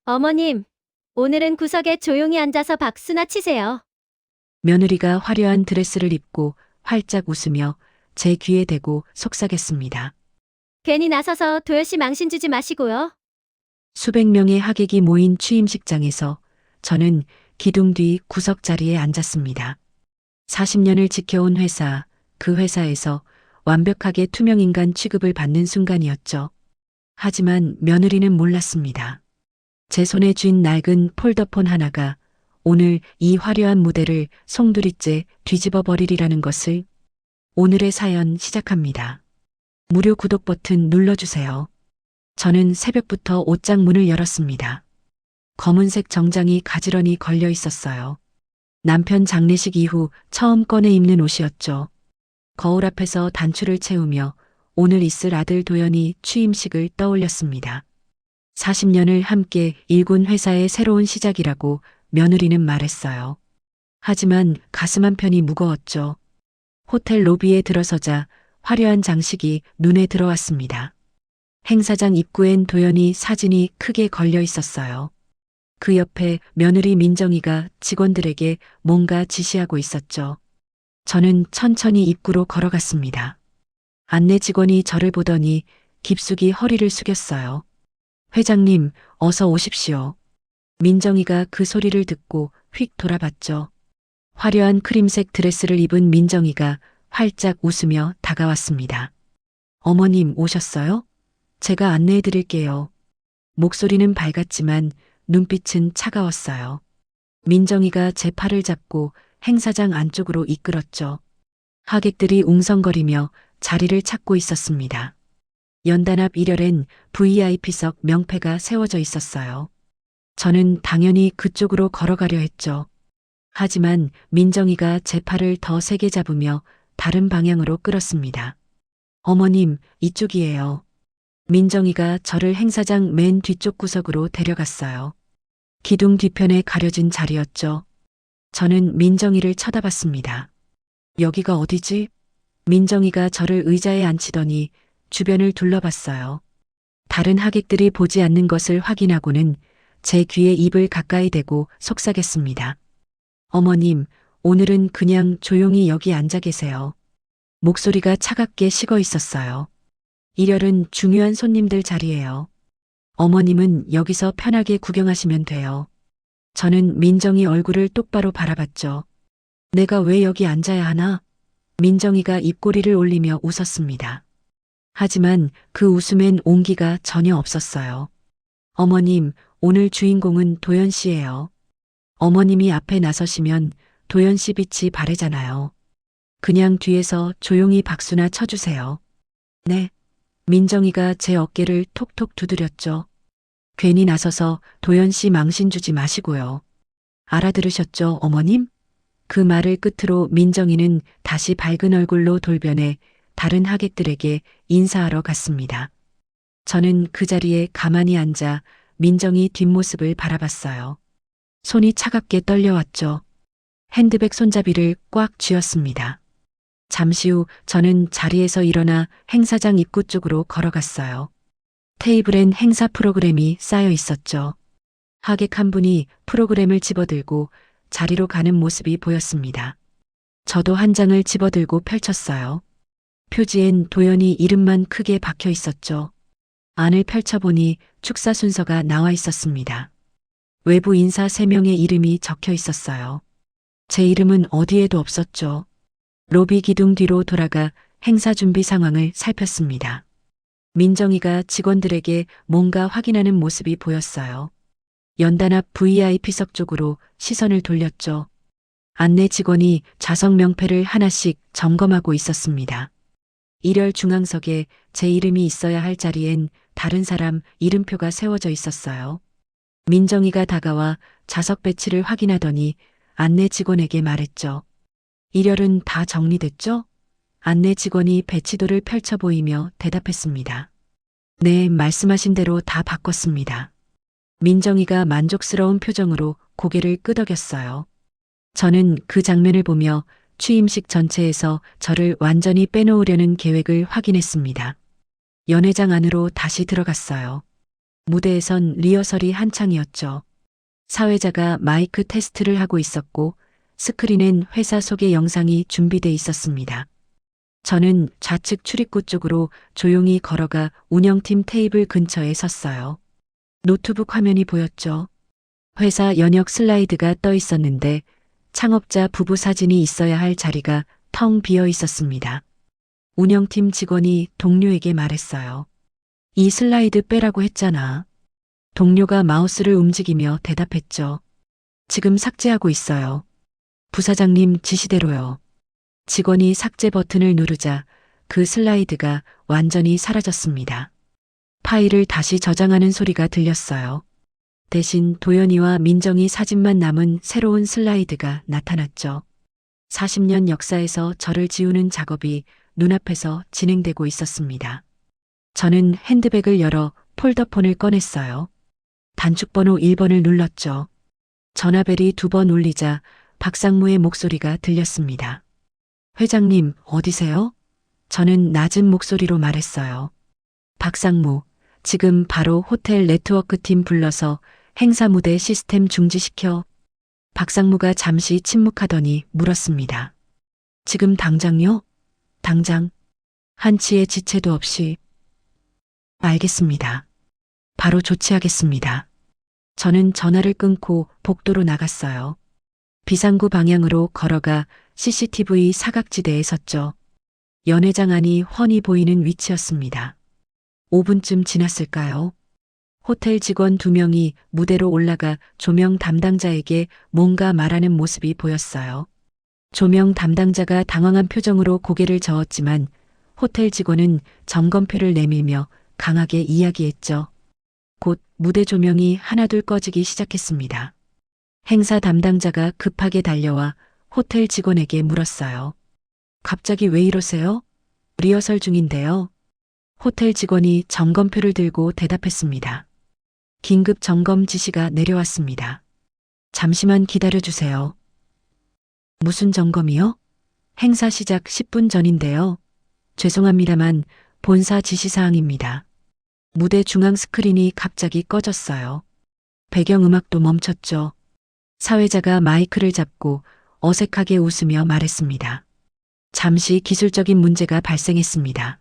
어머님, 오늘은 구석에 조용히 앉아서 박수나 치세요. 며느리가 화려한 드레스를 입고 활짝 웃으며 제 귀에 대고 속삭였습니다. 괜히 나서서 도여씨 망신 주지 마시고요. 수백 명의 하객이 모인 취임식장에서 저는 기둥 뒤 구석 자리에 앉았습니다. 40년을 지켜온 회사, 그 회사에서 완벽하게 투명인간 취급을 받는 순간이었죠. 하지만 며느리는 몰랐습니다. 제 손에 쥔 낡은 폴더폰 하나가 오늘 이 화려한 무대를 송두리째 뒤집어 버리리라는 것을. 오늘의 사연 시작합니다. 무료 구독 버튼 눌러주세요. 저는 새벽부터 옷장 문을 열었습니다. 검은색 정장이 가지런히 걸려 있었어요. 남편 장례식 이후 처음 꺼내 입는 옷이었죠. 거울 앞에서 단추를 채우며 오늘 있을 아들 도연이 취임식을 떠올렸습니다. 40년을 함께 일군 회사의 새로운 시작이라고 며느리는 말했어요. 하지만 가슴 한편이 무거웠죠. 호텔 로비에 들어서자 화려한 장식이 눈에 들어왔습니다. 행사장 입구엔 도연이 사진이 크게 걸려 있었어요. 그 옆에 며느리 민정이가 직원들에게 뭔가 지시하고 있었죠. 저는 천천히 입구로 걸어갔습니다. 안내 직원이 저를 보더니 깊숙이 허리를 숙였어요. 회장님, 어서 오십시오. 민정이가 그 소리를 듣고 휙 돌아봤죠. 화려한 크림색 드레스를 입은 민정이가 활짝 웃으며 다가왔습니다. 어머님 오셨어요? 제가 안내해 드릴게요. 목소리는 밝았지만 눈빛은 차가웠어요. 민정이가 제 팔을 잡고 행사장 안쪽으로 이끌었죠. 하객들이 웅성거리며 자리를 찾고 있었습니다. 연단 앞 1열엔 VIP석 명패가 세워져 있었어요. 저는 당연히 그쪽으로 걸어가려 했죠. 하지만 민정이가 제 팔을 더 세게 잡으며 다른 방향으로 끌었습니다. 어머님, 이쪽이에요. 민정이가 저를 행사장 맨 뒤쪽 구석으로 데려갔어요. 기둥 뒤편에 가려진 자리였죠. 저는 민정이를 쳐다봤습니다. 여기가 어디지? 민정이가 저를 의자에 앉히더니 주변을 둘러봤어요. 다른 하객들이 보지 않는 것을 확인하고는 제 귀에 입을 가까이 대고 속삭였습니다. 어머님, 오늘은 그냥 조용히 여기 앉아 계세요. 목소리가 차갑게 식어 있었어요. 1열은 중요한 손님들 자리예요. 어머님은 여기서 편하게 구경하시면 돼요. 저는 민정이 얼굴을 똑바로 바라봤죠. 내가 왜 여기 앉아야 하나? 민정이가 입꼬리를 올리며 웃었습니다. 하지만 그 웃음엔 온기가 전혀 없었어요. 어머님, 오늘 주인공은 도연 씨예요. 어머님이 앞에 나서시면 도연 씨 빛이 바래잖아요. 그냥 뒤에서 조용히 박수나 쳐주세요. 네. 민정이가 제 어깨를 톡톡 두드렸죠. 괜히 나서서 도연 씨 망신 주지 마시고요. 알아들으셨죠, 어머님? 그 말을 끝으로 민정이는 다시 밝은 얼굴로 돌변해 다른 하객들에게 인사하러 갔습니다. 저는 그 자리에 가만히 앉아 민정이 뒷모습을 바라봤어요. 손이 차갑게 떨려왔죠. 핸드백 손잡이를 꽉 쥐었습니다. 잠시 후 저는 자리에서 일어나 행사장 입구 쪽으로 걸어갔어요. 테이블엔 행사 프로그램이 쌓여 있었죠. 하객 한 분이 프로그램을 집어들고 자리로 가는 모습이 보였습니다. 저도 한 장을 집어들고 펼쳤어요. 표지엔 도연이 이름만 크게 박혀 있었죠. 안을 펼쳐보니 축사 순서가 나와 있었습니다. 외부 인사 3명의 이름이 적혀 있었어요. 제 이름은 어디에도 없었죠. 로비 기둥 뒤로 돌아가 행사 준비 상황을 살폈습니다. 민정이가 직원들에게 뭔가 확인하는 모습이 보였어요. 연단 앞 VIP석 쪽으로 시선을 돌렸죠. 안내 직원이 좌석 명패를 하나씩 점검하고 있었습니다. 1열 중앙석에 제 이름이 있어야 할 자리엔 다른 사람 이름표가 세워져 있었어요. 민정이가 다가와 좌석 배치를 확인하더니 안내 직원에게 말했죠. 1열은 다 정리됐죠? 안내 직원이 배치도를 펼쳐 보이며 대답했습니다. 네, 말씀하신 대로 다 바꿨습니다. 민정이가 만족스러운 표정으로 고개를 끄덕였어요. 저는 그 장면을 보며 취임식 전체에서 저를 완전히 빼놓으려는 계획을 확인했습니다. 연회장 안으로 다시 들어갔어요. 무대에선 리허설이 한창이었죠. 사회자가 마이크 테스트를 하고 있었고 스크린엔 회사 소개 영상이 준비돼 있었습니다. 저는 좌측 출입구 쪽으로 조용히 걸어가 운영팀 테이블 근처에 섰어요. 노트북 화면이 보였죠. 회사 연역 슬라이드가 떠 있었는데 창업자 부부 사진이 있어야 할 자리가 텅 비어 있었습니다. 운영팀 직원이 동료에게 말했어요. 이 슬라이드 빼라고 했잖아. 동료가 마우스를 움직이며 대답했죠. 지금 삭제하고 있어요. 부사장님 지시대로요. 직원이 삭제 버튼을 누르자 그 슬라이드가 완전히 사라졌습니다. 파일을 다시 저장하는 소리가 들렸어요. 대신 도연이와 민정이 사진만 남은 새로운 슬라이드가 나타났죠. 40년 역사에서 저를 지우는 작업이 눈앞에서 진행되고 있었습니다. 저는 핸드백을 열어 폴더폰을 꺼냈어요. 단축번호 1번을 눌렀죠. 전화벨이 2번 울리자 박상무의 목소리가 들렸습니다. 회장님, 어디세요? 저는 낮은 목소리로 말했어요. 박상무, 지금 바로 호텔 네트워크팀 불러서 행사 무대 시스템 중지시켜. 박상무가 잠시 침묵하더니 물었습니다. 지금 당장요? 당장. 한치의 지체도 없이. 알겠습니다. 바로 조치하겠습니다. 저는 전화를 끊고 복도로 나갔어요. 비상구 방향으로 걸어가 CCTV 사각지대에 섰죠. 연회장 안이 훤히 보이는 위치였습니다. 5분쯤 지났을까요? 호텔 직원 2명이 무대로 올라가 조명 담당자에게 뭔가 말하는 모습이 보였어요. 조명 담당자가 당황한 표정으로 고개를 저었지만 호텔 직원은 점검표를 내밀며 강하게 이야기했죠. 곧 무대 조명이 하나둘 꺼지기 시작했습니다. 행사 담당자가 급하게 달려와 호텔 직원에게 물었어요. 갑자기 왜 이러세요? 리허설 중인데요. 호텔 직원이 점검표를 들고 대답했습니다. 긴급 점검 지시가 내려왔습니다. 잠시만 기다려주세요. 무슨 점검이요? 행사 시작 10분 전인데요. 죄송합니다만 본사 지시사항입니다. 무대 중앙 스크린이 갑자기 꺼졌어요. 배경음악도 멈췄죠. 사회자가 마이크를 잡고 어색하게 웃으며 말했습니다. 잠시 기술적인 문제가 발생했습니다.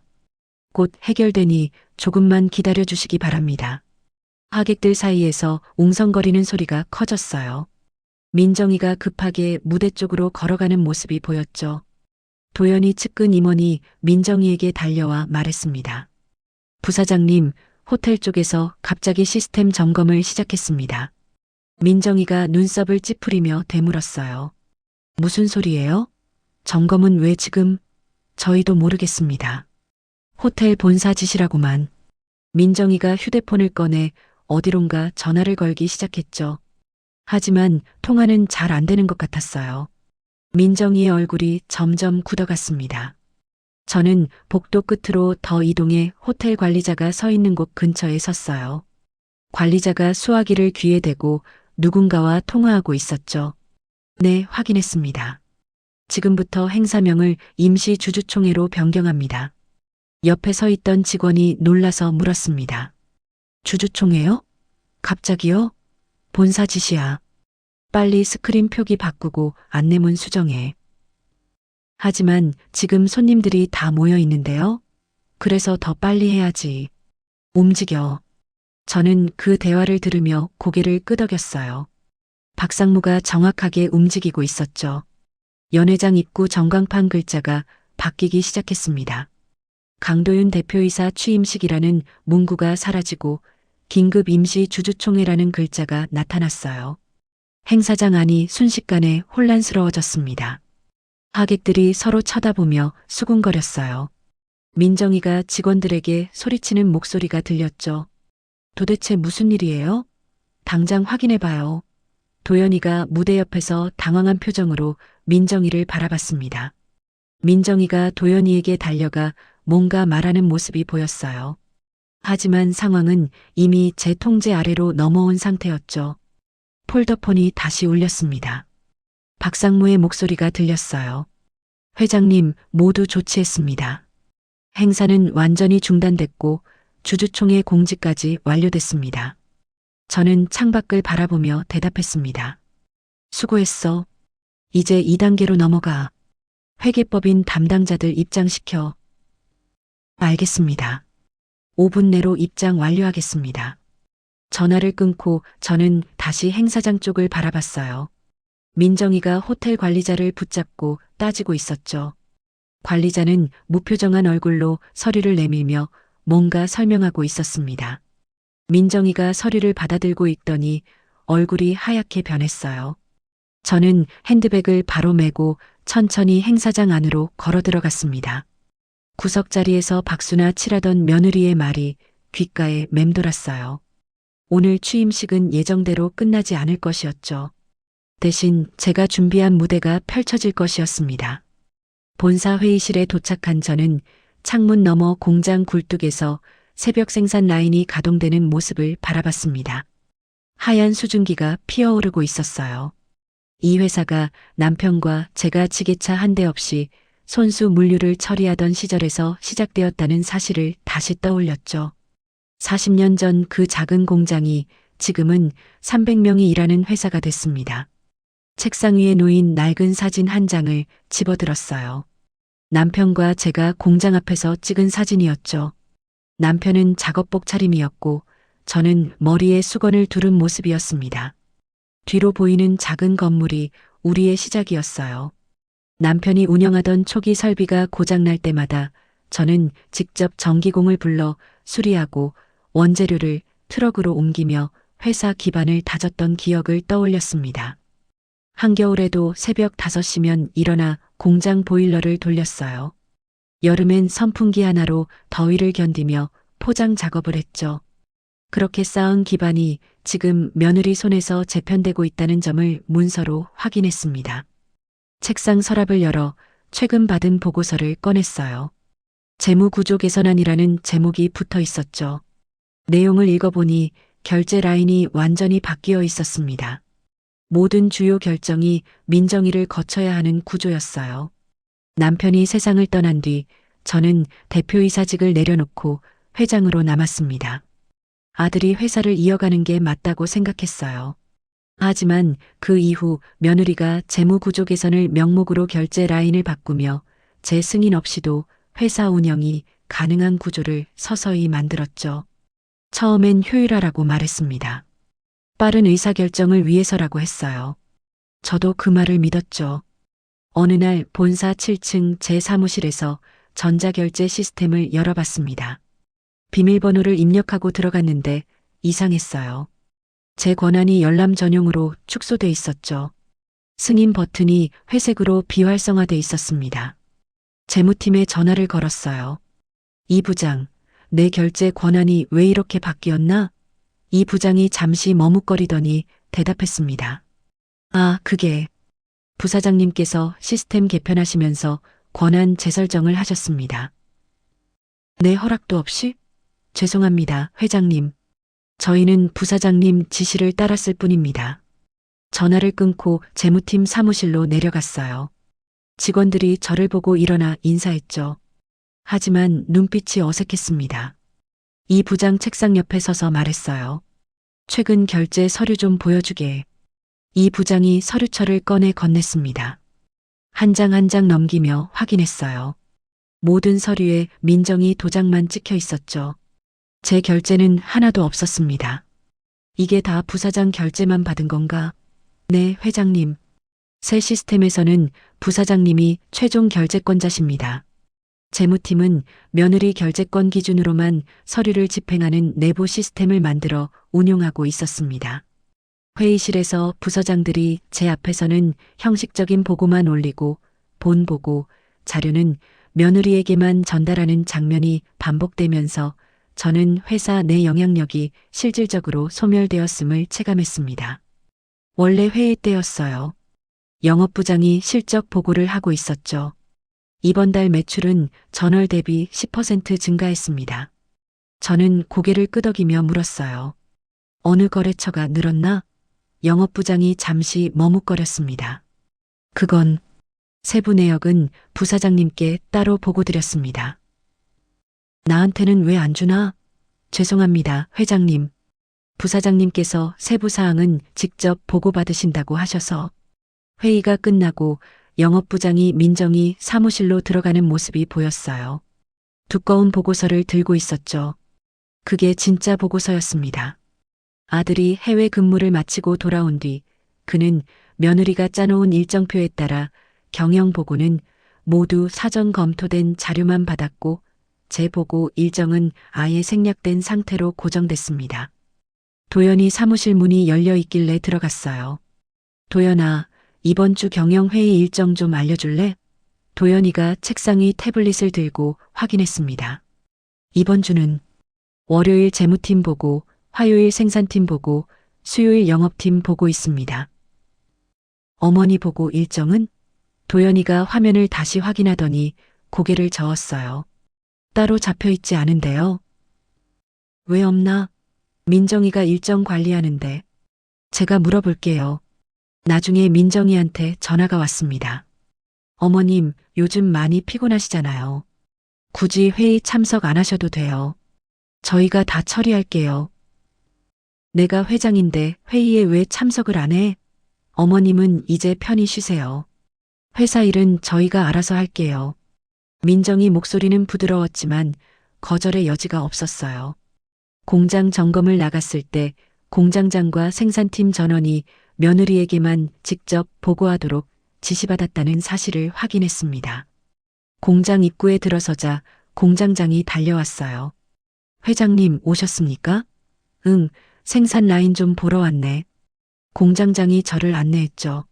곧 해결되니 조금만 기다려 주시기 바랍니다. 하객들 사이에서 웅성거리는 소리가 커졌어요. 민정이가 급하게 무대 쪽으로 걸어가는 모습이 보였죠. 도연이 측근 임원이 민정이에게 달려와 말했습니다. 부사장님, 호텔 쪽에서 갑자기 시스템 점검을 시작했습니다. 민정이가 눈썹을 찌푸리며 되물었어요. 무슨 소리예요? 점검은 왜 지금? 저희도 모르겠습니다. 호텔 본사 지시라고만. 민정이가 휴대폰을 꺼내 어디론가 전화를 걸기 시작했죠. 하지만 통화는 잘 안 되는 것 같았어요. 민정이의 얼굴이 점점 굳어갔습니다. 저는 복도 끝으로 더 이동해 호텔 관리자가 서 있는 곳 근처에 섰어요. 관리자가 수화기를 귀에 대고 누군가와 통화하고 있었죠. 네, 확인했습니다. 지금부터 행사명을 임시 주주총회로 변경합니다. 옆에 서 있던 직원이 놀라서 물었습니다. 주주총회요? 갑자기요? 본사 지시야. 빨리 스크린 표기 바꾸고 안내문 수정해. 하지만 지금 손님들이 다 모여 있는데요. 그래서 더 빨리 해야지. 움직여. 저는 그 대화를 들으며 고개를 끄덕였어요. 박상무가 정확하게 움직이고 있었죠. 연회장 입구 전광판 글자가 바뀌기 시작했습니다. 강도윤 대표이사 취임식이라는 문구가 사라지고 긴급 임시 주주총회라는 글자가 나타났어요. 행사장 안이 순식간에 혼란스러워졌습니다. 하객들이 서로 쳐다보며 수군거렸어요. 민정이가 직원들에게 소리치는 목소리가 들렸죠. 도대체 무슨 일이에요? 당장 확인해봐요. 도연이가 무대 옆에서 당황한 표정으로 민정이를 바라봤습니다. 민정이가 도연이에게 달려가 뭔가 말하는 모습이 보였어요. 하지만 상황은 이미 제 통제 아래로 넘어온 상태였죠. 폴더폰이 다시 울렸습니다. 박상무의 목소리가 들렸어요. 회장님, 모두 조치했습니다. 행사는 완전히 중단됐고 주주총회 공지까지 완료됐습니다. 저는 창밖을 바라보며 대답했습니다. 수고했어. 이제 2단계로 넘어가. 회계법인 담당자들 입장시켜. 알겠습니다. 5분 내로 입장 완료하겠습니다. 전화를 끊고 저는 다시 행사장 쪽을 바라봤어요. 민정이가 호텔 관리자를 붙잡고 따지고 있었죠. 관리자는 무표정한 얼굴로 서류를 내밀며 뭔가 설명하고 있었습니다. 민정이가 서류를 받아들고 있더니 얼굴이 하얗게 변했어요. 저는 핸드백을 바로 메고 천천히 행사장 안으로 걸어 들어갔습니다. 구석자리에서 박수나 칠하던 며느리의 말이 귓가에 맴돌았어요. 오늘 취임식은 예정대로 끝나지 않을 것이었죠. 대신 제가 준비한 무대가 펼쳐질 것이었습니다. 본사 회의실에 도착한 저는 창문 너머 공장 굴뚝에서 새벽 생산 라인이 가동되는 모습을 바라봤습니다. 하얀 수증기가 피어오르고 있었어요. 이 회사가 남편과 제가 지게차 한 대 없이 손수 물류를 처리하던 시절에서 시작되었다는 사실을 다시 떠올렸죠. 40년 전 그 작은 공장이 지금은 300명이 일하는 회사가 됐습니다. 책상 위에 놓인 낡은 사진 한 장을 집어들었어요. 남편과 제가 공장 앞에서 찍은 사진이었죠. 남편은 작업복 차림이었고 저는 머리에 수건을 두른 모습이었습니다. 뒤로 보이는 작은 건물이 우리의 시작이었어요. 남편이 운영하던 초기 설비가 고장날 때마다 저는 직접 전기공을 불러 수리하고 원재료를 트럭으로 옮기며 회사 기반을 다졌던 기억을 떠올렸습니다. 한겨울에도 새벽 5시면 일어나 공장 보일러를 돌렸어요. 여름엔 선풍기 하나로 더위를 견디며 포장 작업을 했죠. 그렇게 쌓은 기반이 지금 며느리 손에서 재편되고 있다는 점을 문서로 확인했습니다. 책상 서랍을 열어 최근 받은 보고서를 꺼냈어요. 재무구조 개선안이라는 제목이 붙어 있었죠. 내용을 읽어보니 결제 라인이 완전히 바뀌어 있었습니다. 모든 주요 결정이 민정이를 거쳐야 하는 구조였어요. 남편이 세상을 떠난 뒤 저는 대표이사직을 내려놓고 회장으로 남았습니다. 아들이 회사를 이어가는 게 맞다고 생각했어요. 하지만 그 이후 며느리가 재무구조 개선을 명목으로 결제 라인을 바꾸며 제 승인 없이도 회사 운영이 가능한 구조를 서서히 만들었죠. 처음엔 효율화라고 말했습니다. 빠른 의사결정을 위해서라고 했어요. 저도 그 말을 믿었죠. 어느 날 본사 7층 제 사무실에서 전자결제 시스템을 열어봤습니다. 비밀번호를 입력하고 들어갔는데 이상했어요. 제 권한이 열람 전용으로 축소돼 있었죠. 승인 버튼이 회색으로 비활성화돼 있었습니다. 재무팀에 전화를 걸었어요. 이 부장, 내 결제 권한이 왜 이렇게 바뀌었나? 이 부장이 잠시 머뭇거리더니 대답했습니다. 아, 그게 부사장님께서 시스템 개편하시면서 권한 재설정을 하셨습니다. 내 허락도 없이? 죄송합니다, 회장님. 저희는 부사장님 지시를 따랐을 뿐입니다. 전화를 끊고 재무팀 사무실로 내려갔어요. 직원들이 저를 보고 일어나 인사했죠. 하지만 눈빛이 어색했습니다. 이 부장 책상 옆에 서서 말했어요. 최근 결제 서류 좀 보여주게. 이 부장이 서류철을 꺼내 건넸습니다. 한 장 한 장 넘기며 확인했어요. 모든 서류에 민정이 도장만 찍혀 있었죠. 제 결제는 하나도 없었습니다. 이게 다 부사장 결제만 받은 건가? 네, 회장님. 새 시스템에서는 부사장님이 최종 결제권자십니다. 재무팀은 며느리 결제권 기준으로만 서류를 집행하는 내부 시스템을 만들어 운용하고 있었습니다. 회의실에서 부서장들이 제 앞에서는 형식적인 보고만 올리고 본 보고, 자료는 며느리에게만 전달하는 장면이 반복되면서 저는 회사 내 영향력이 실질적으로 소멸되었음을 체감했습니다. 원래 회의 때였어요. 영업부장이 실적 보고를 하고 있었죠. 이번 달 매출은 전월 대비 10% 증가했습니다. 저는 고개를 끄덕이며 물었어요. 어느 거래처가 늘었나? 영업부장이 잠시 머뭇거렸습니다. 그건 세부 내역은 부사장님께 따로 보고드렸습니다. 나한테는 왜 안 주나? 죄송합니다, 회장님. 부사장님께서 세부 사항은 직접 보고받으신다고 하셔서. 회의가 끝나고 영업부장이 민정이 사무실로 들어가는 모습이 보였어요. 두꺼운 보고서를 들고 있었죠. 그게 진짜 보고서였습니다. 아들이 해외 근무를 마치고 돌아온 뒤 그는 며느리가 짜놓은 일정표에 따라 경영 보고는 모두 사전 검토된 자료만 받았고 제 보고 일정은 아예 생략된 상태로 고정됐습니다. 도연이 사무실 문이 열려 있길래 들어갔어요. 도연아, 이번 주 경영회의 일정 좀 알려줄래? 도연이가 책상 위 태블릿을 들고 확인했습니다. 이번 주는 월요일 재무팀 보고, 화요일 생산팀 보고, 수요일 영업팀 보고 있습니다. 어머니 보고 일정은? 도연이가 화면을 다시 확인하더니 고개를 저었어요. 따로 잡혀 있지 않은데요. 왜 없나? 민정이가 일정 관리하는데. 제가 물어볼게요. 나중에 민정이한테 전화가 왔습니다. 어머님, 요즘 많이 피곤하시잖아요. 굳이 회의 참석 안 하셔도 돼요. 저희가 다 처리할게요. 내가 회장인데 회의에 왜 참석을 안 해? 어머님은 이제 편히 쉬세요. 회사 일은 저희가 알아서 할게요. 민정이 목소리는 부드러웠지만 거절의 여지가 없었어요. 공장 점검을 나갔을 때 공장장과 생산팀 전원이 며느리에게만 직접 보고하도록 지시받았다는 사실을 확인했습니다. 공장 입구에 들어서자 공장장이 달려왔어요. 회장님 오셨습니까? 응, 생산 라인 좀 보러 왔네. 공장장이 저를 안내했죠.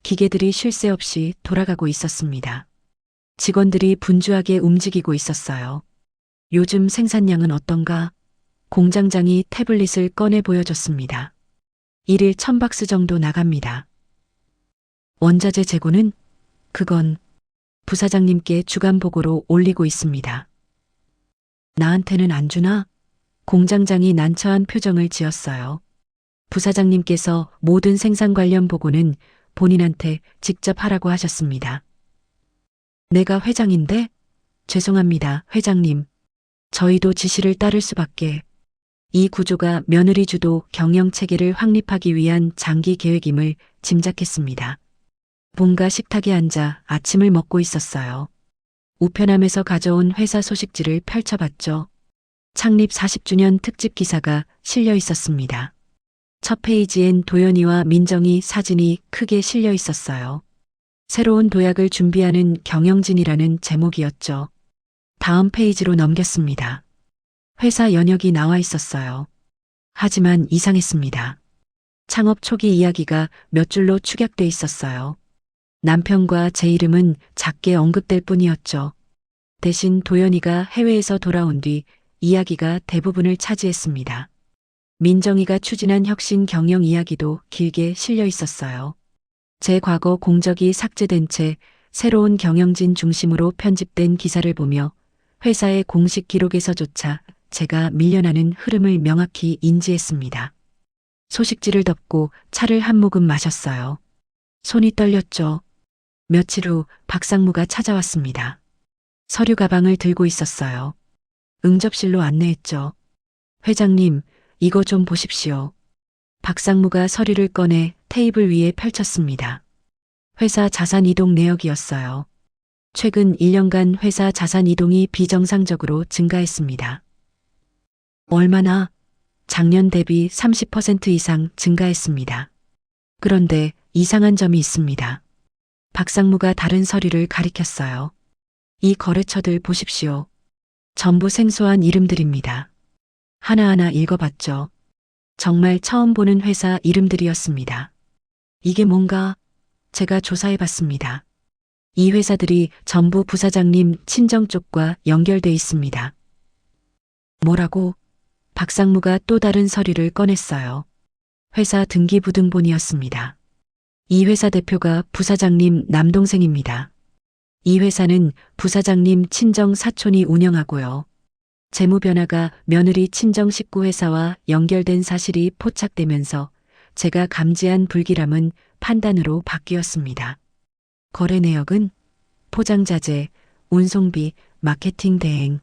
기계들이 쉴 새 없이 돌아가고 있었습니다. 직원들이 분주하게 움직이고 있었어요. 요즘 생산량은 어떤가? 공장장이 태블릿을 꺼내 보여줬습니다. 1일 1000박스 정도 나갑니다. 원자재 재고는? 그건 부사장님께 주간 보고로 올리고 있습니다. 나한테는 안 주나? 공장장이 난처한 표정을 지었어요. 부사장님께서 모든 생산 관련 보고는 본인한테 직접 하라고 하셨습니다. 내가 회장인데? 죄송합니다, 회장님. 저희도 지시를 따를 수밖에. 이 구조가 며느리 주도 경영 체계를 확립하기 위한 장기 계획임을 짐작했습니다. 본가 식탁에 앉아 아침을 먹고 있었어요. 우편함에서 가져온 회사 소식지를 펼쳐봤죠. 창립 40주년 특집 기사가 실려 있었습니다. 첫 페이지엔 도연이와 민정이 사진이 크게 실려 있었어요. 새로운 도약을 준비하는 경영진이라는 제목이었죠. 다음 페이지로 넘겼습니다. 회사 연역이 나와 있었어요. 하지만 이상했습니다. 창업 초기 이야기가 몇 줄로 축약돼 있었어요. 남편과 제 이름은 작게 언급될 뿐이었죠. 대신 도연이가 해외에서 돌아온 뒤 이야기가 대부분을 차지했습니다. 민정이가 추진한 혁신 경영 이야기도 길게 실려 있었어요. 제 과거 공적이 삭제된 채 새로운 경영진 중심으로 편집된 기사를 보며 회사의 공식 기록에서조차 제가 밀려나는 흐름을 명확히 인지했습니다. 소식지를 덮고 차를 한 모금 마셨어요. 손이 떨렸죠. 며칠 후 박상무가 찾아왔습니다. 서류 가방을 들고 있었어요. 응접실로 안내했죠. 회장님, 이거 좀 보십시오. 박상무가 서류를 꺼내 테이블 위에 펼쳤습니다. 회사 자산 이동 내역이었어요. 최근 1년간 회사 자산 이동이 비정상적으로 증가했습니다. 얼마나? 작년 대비 30% 이상 증가했습니다. 그런데 이상한 점이 있습니다. 박상무가 다른 서류를 가리켰어요. 이 거래처들 보십시오. 전부 생소한 이름들입니다. 하나하나 읽어봤죠. 정말 처음 보는 회사 이름들이었습니다. 이게 뭔가? 제가 조사해봤습니다. 이 회사들이 전부 부사장님 친정 쪽과 연결돼 있습니다. 뭐라고? 박상무가 또 다른 서류를 꺼냈어요. 회사 등기부등본이었습니다. 이 회사 대표가 부사장님 남동생입니다. 이 회사는 부사장님 친정 사촌이 운영하고요. 재무 변화가 며느리 친정 식구 회사와 연결된 사실이 포착되면서 제가 감지한 불길함은 판단으로 바뀌었습니다. 거래 내역은 포장자재, 운송비, 마케팅 대행,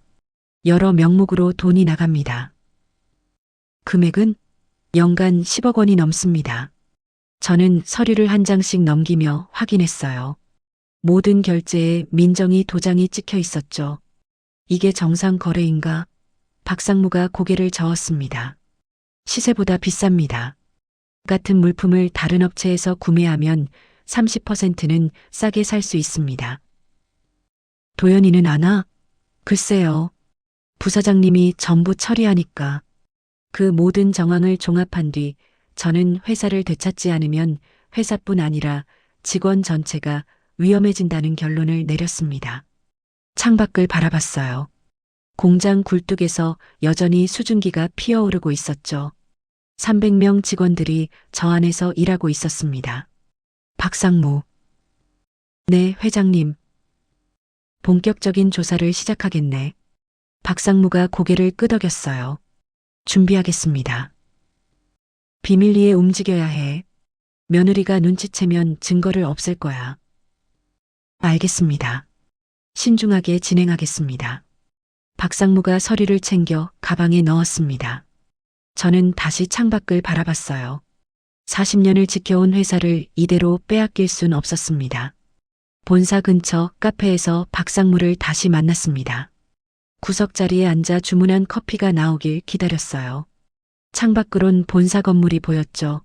여러 명목으로 돈이 나갑니다. 금액은 연간 10억 원이 넘습니다. 저는 서류를 한 장씩 넘기며 확인했어요. 모든 결제에 민정이 도장이 찍혀 있었죠. 이게 정상 거래인가? 박상무가 고개를 저었습니다. 시세보다 비쌉니다. 같은 물품을 다른 업체에서 구매하면 30%는 싸게 살 수 있습니다. 도연이는 아나? 글쎄요. 부사장님이 전부 처리하니까. 그 모든 정황을 종합한 뒤 저는 회사를 되찾지 않으면 회사뿐 아니라 직원 전체가 위험해진다는 결론을 내렸습니다. 창밖을 바라봤어요. 공장 굴뚝에서 여전히 수증기가 피어오르고 있었죠. 300명 직원들이 저 안에서 일하고 있었습니다. 박상무. 네, 회장님. 본격적인 조사를 시작하겠네. 박상무가 고개를 끄덕였어요. 준비하겠습니다. 비밀리에 움직여야 해. 며느리가 눈치채면 증거를 없앨 거야. 알겠습니다. 신중하게 진행하겠습니다. 박상무가 서류를 챙겨 가방에 넣었습니다. 저는 다시 창밖을 바라봤어요. 40년을 지켜온 회사를 이대로 빼앗길 순 없었습니다. 본사 근처 카페에서 박상무를 다시 만났습니다. 구석 자리에 앉아 주문한 커피가 나오길 기다렸어요. 창밖으론 본사 건물이 보였죠.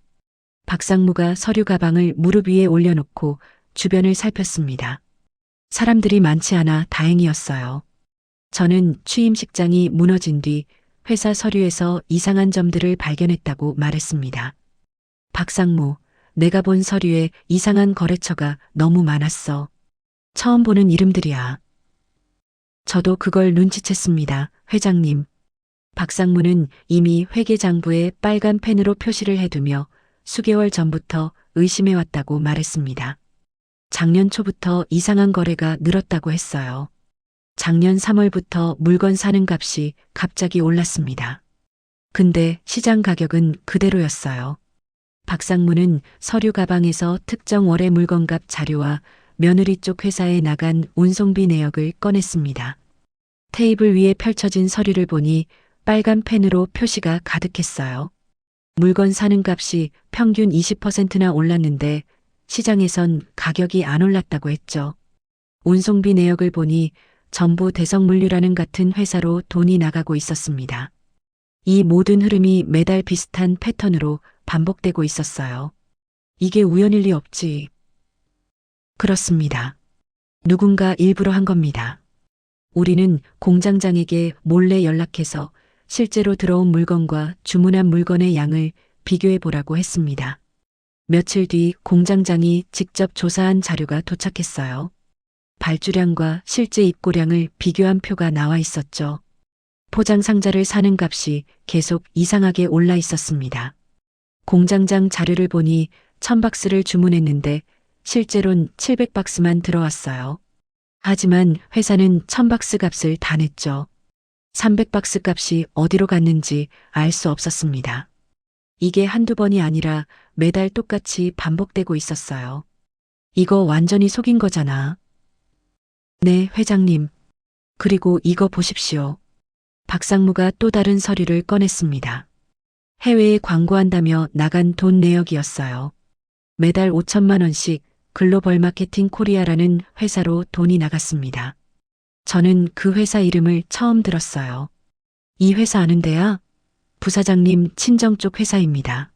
박상무가 서류 가방을 무릎 위에 올려놓고 주변을 살폈습니다. 사람들이 많지 않아 다행이었어요. 저는 취임식장이 무너진 뒤 회사 서류에서 이상한 점들을 발견했다고 말했습니다. 박상무, 내가 본 서류에 이상한 거래처가 너무 많았어. 처음 보는 이름들이야. 저도 그걸 눈치챘습니다, 회장님. 박상무는 이미 회계장부에 빨간 펜으로 표시를 해두며 수개월 전부터 의심해왔다고 말했습니다. 작년 초부터 이상한 거래가 늘었다고 했어요. 작년 3월부터 물건 사는 값이 갑자기 올랐습니다. 근데 시장 가격은 그대로였어요. 박상무는 서류 가방에서 특정 월의 물건값 자료와 며느리 쪽 회사에 나간 운송비 내역을 꺼냈습니다. 테이블 위에 펼쳐진 서류를 보니 빨간 펜으로 표시가 가득했어요. 물건 사는 값이 평균 20%나 올랐는데 시장에선 가격이 안 올랐다고 했죠. 운송비 내역을 보니 전부 대성물류라는 같은 회사로 돈이 나가고 있었습니다. 이 모든 흐름이 매달 비슷한 패턴으로 반복되고 있었어요. 이게 우연일 리 없지. 그렇습니다. 누군가 일부러 한 겁니다. 우리는 공장장에게 몰래 연락해서 실제로 들어온 물건과 주문한 물건의 양을 비교해 보라고 했습니다. 며칠 뒤 공장장이 직접 조사한 자료가 도착했어요. 발주량과 실제 입고량을 비교한 표가 나와 있었죠. 포장 상자를 사는 값이 계속 이상하게 올라 있었습니다. 공장장 자료를 보니 1000박스를 주문했는데 실제론 700박스만 들어왔어요. 하지만 회사는 1000박스 값을 다 냈죠. 300박스 값이 어디로 갔는지 알 수 없었습니다. 이게 한두 번이 아니라 매달 똑같이 반복되고 있었어요. 이거 완전히 속인 거잖아. 네, 회장님. 그리고 이거 보십시오. 박상무가 또 다른 서류를 꺼냈습니다. 해외에 광고한다며 나간 돈 내역이었어요. 매달 5천만 원씩 글로벌 마케팅 코리아라는 회사로 돈이 나갔습니다. 저는 그 회사 이름을 처음 들었어요. 이 회사 아는데야? 부사장님 친정 쪽 회사입니다.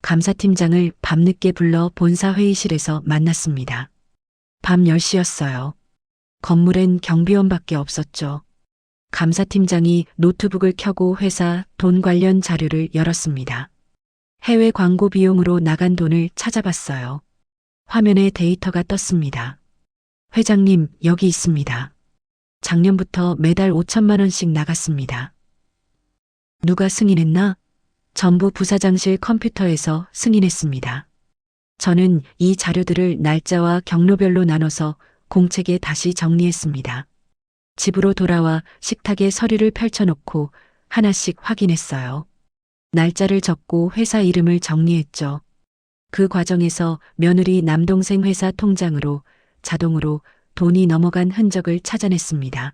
감사팀장을 밤늦게 불러 본사 회의실에서 만났습니다. 밤 10시였어요. 건물엔 경비원밖에 없었죠. 감사팀장이 노트북을 켜고 회사 돈 관련 자료를 열었습니다. 해외 광고 비용으로 나간 돈을 찾아봤어요. 화면에 데이터가 떴습니다. 회장님, 여기 있습니다. 작년부터 매달 5천만 원씩 나갔습니다. 누가 승인했나? 전부 부사장실 컴퓨터에서 승인했습니다. 저는 이 자료들을 날짜와 경로별로 나눠서 공책에 다시 정리했습니다. 집으로 돌아와 식탁에 서류를 펼쳐놓고 하나씩 확인했어요. 날짜를 적고 회사 이름을 정리했죠. 그 과정에서 며느리 남동생 회사 통장으로 자동으로 돈이 넘어간 흔적을 찾아냈습니다.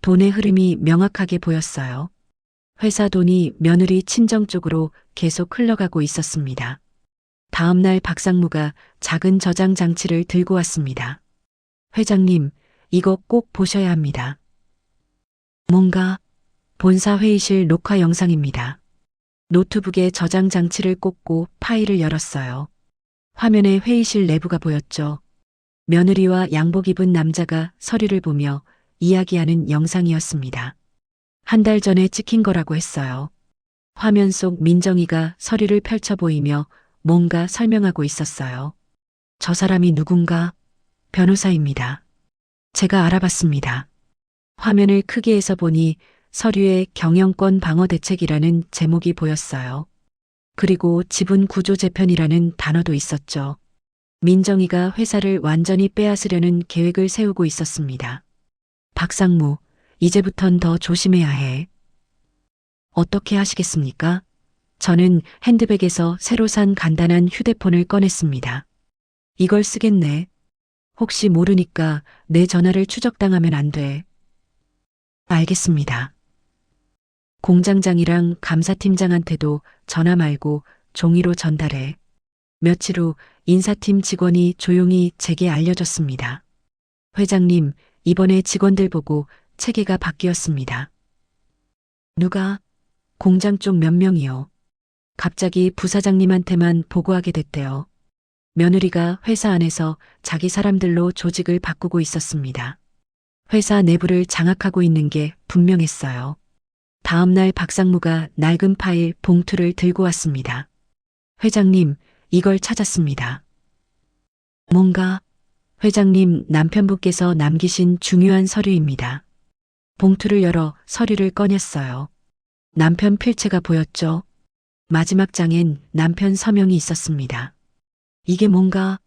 돈의 흐름이 명확하게 보였어요. 회사 돈이 며느리 친정 쪽으로 계속 흘러가고 있었습니다. 다음 날 박상무가 작은 저장 장치를 들고 왔습니다. 회장님, 이거 꼭 보셔야 합니다. 뭔가 본사 회의실 녹화 영상입니다. 노트북에 저장 장치를 꽂고 파일을 열었어요. 화면에 회의실 내부가 보였죠. 며느리와 양복 입은 남자가 서류를 보며 이야기하는 영상이었습니다. 한 달 전에 찍힌 거라고 했어요. 화면 속 민정이가 서류를 펼쳐 보이며 뭔가 설명하고 있었어요. 저 사람이 누군가? 변호사입니다. 제가 알아봤습니다. 화면을 크게 해서 보니 서류에 경영권 방어 대책이라는 제목이 보였어요. 그리고 지분 구조 재편이라는 단어도 있었죠. 민정이가 회사를 완전히 빼앗으려는 계획을 세우고 있었습니다. 박상무, 이제부턴 더 조심해야 해. 어떻게 하시겠습니까? 저는 핸드백에서 새로 산 간단한 휴대폰을 꺼냈습니다. 이걸 쓰겠네. 혹시 모르니까 내 전화를 추적당하면 안 돼. 알겠습니다. 공장장이랑 감사팀장한테도 전화 말고 종이로 전달해. 며칠 후 인사팀 직원이 조용히 제게 알려줬습니다. 회장님, 이번에 직원들 보고 체계가 바뀌었습니다. 누가? 공장 쪽 몇 명이요. 갑자기 부사장님한테만 보고하게 됐대요. 며느리가 회사 안에서 자기 사람들로 조직을 바꾸고 있었습니다. 회사 내부를 장악하고 있는 게 분명했어요. 다음 날 박상무가 낡은 파일 봉투를 들고 왔습니다. 회장님, 이걸 찾았습니다. 뭔가? 회장님 남편분께서 남기신 중요한 서류입니다. 봉투를 열어 서류를 꺼냈어요. 남편 필체가 보였죠. 마지막 장엔 남편 서명이 있었습니다. 이게 뭔가?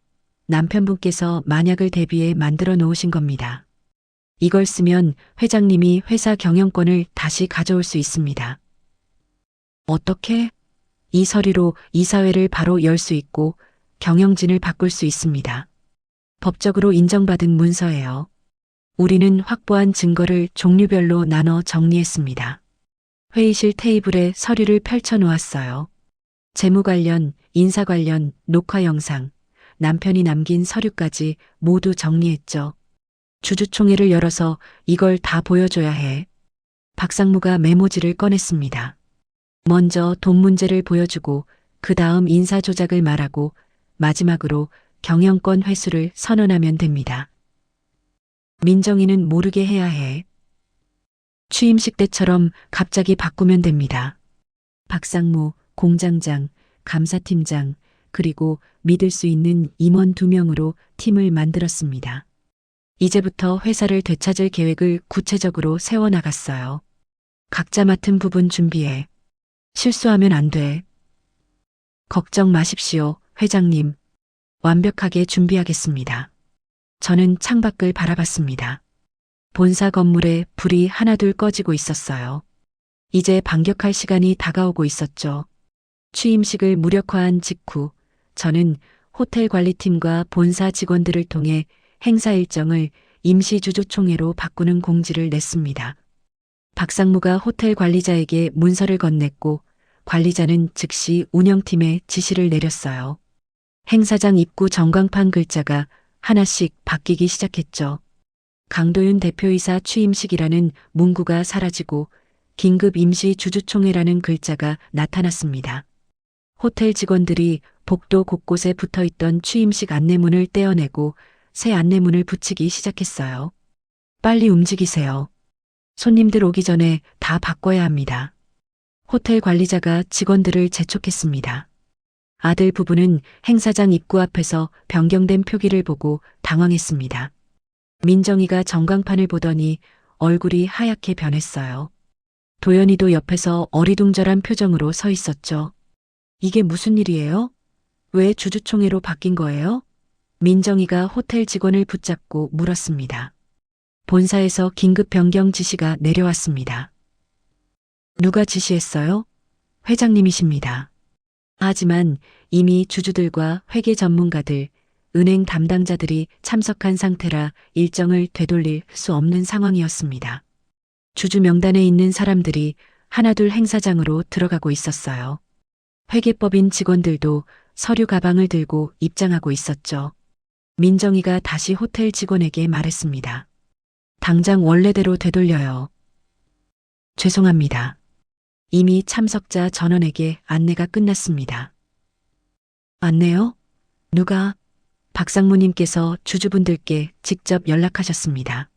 남편분께서 만약을 대비해 만들어 놓으신 겁니다. 이걸 쓰면 회장님이 회사 경영권을 다시 가져올 수 있습니다. 어떻게? 이 서류로 이사회를 바로 열 수 있고 경영진을 바꿀 수 있습니다. 법적으로 인정받은 문서예요. 우리는 확보한 증거를 종류별로 나눠 정리했습니다. 회의실 테이블에 서류를 펼쳐 놓았어요. 재무 관련, 인사 관련, 녹화 영상, 남편이 남긴 서류까지 모두 정리했죠. 주주총회를 열어서 이걸 다 보여줘야 해. 박상무가 메모지를 꺼냈습니다. 먼저 돈 문제를 보여주고 그 다음 인사 조작을 말하고 마지막으로 경영권 회수를 선언하면 됩니다. 민정이는 모르게 해야 해. 취임식 때처럼 갑자기 바꾸면 됩니다. 박상무, 공장장, 감사팀장, 그리고 믿을 수 있는 임원 2명으로 팀을 만들었습니다. 이제부터 회사를 되찾을 계획을 구체적으로 세워나갔어요. 각자 맡은 부분 준비해. 실수하면 안 돼. 걱정 마십시오, 회장님. 완벽하게 준비하겠습니다. 저는 창밖을 바라봤습니다. 본사 건물에 불이 하나둘 꺼지고 있었어요. 이제 반격할 시간이 다가오고 있었죠. 취임식을 무력화한 직후 저는 호텔 관리팀과 본사 직원들을 통해 행사 일정을 임시주주총회로 바꾸는 공지를 냈습니다. 박상무가 호텔 관리자에게 문서를 건넸고 관리자는 즉시 운영팀에 지시를 내렸어요. 행사장 입구 전광판 글자가 하나씩 바뀌기 시작했죠. 강도윤 대표이사 취임식이라는 문구가 사라지고 긴급 임시 주주총회라는 글자가 나타났습니다. 호텔 직원들이 복도 곳곳에 붙어있던 취임식 안내문을 떼어내고 새 안내문을 붙이기 시작했어요. 빨리 움직이세요. 손님들 오기 전에 다 바꿔야 합니다. 호텔 관리자가 직원들을 재촉했습니다. 아들 부부는 행사장 입구 앞에서 변경된 표기를 보고 당황했습니다. 민정이가 전광판을 보더니 얼굴이 하얗게 변했어요. 도연이도 옆에서 어리둥절한 표정으로 서 있었죠. 이게 무슨 일이에요? 왜 주주총회로 바뀐 거예요? 민정이가 호텔 직원을 붙잡고 물었습니다. 본사에서 긴급 변경 지시가 내려왔습니다. 누가 지시했어요? 회장님이십니다. 하지만 이미 주주들과 회계 전문가들, 은행 담당자들이 참석한 상태라 일정을 되돌릴 수 없는 상황이었습니다. 주주 명단에 있는 사람들이 하나둘 행사장으로 들어가고 있었어요. 회계법인 직원들도 서류 가방을 들고 입장하고 있었죠. 민정이가 다시 호텔 직원에게 말했습니다. 당장 원래대로 되돌려요. 죄송합니다. 이미 참석자 전원에게 안내가 끝났습니다. 안내요? 누가? 박상무님께서 주주분들께 직접 연락하셨습니다.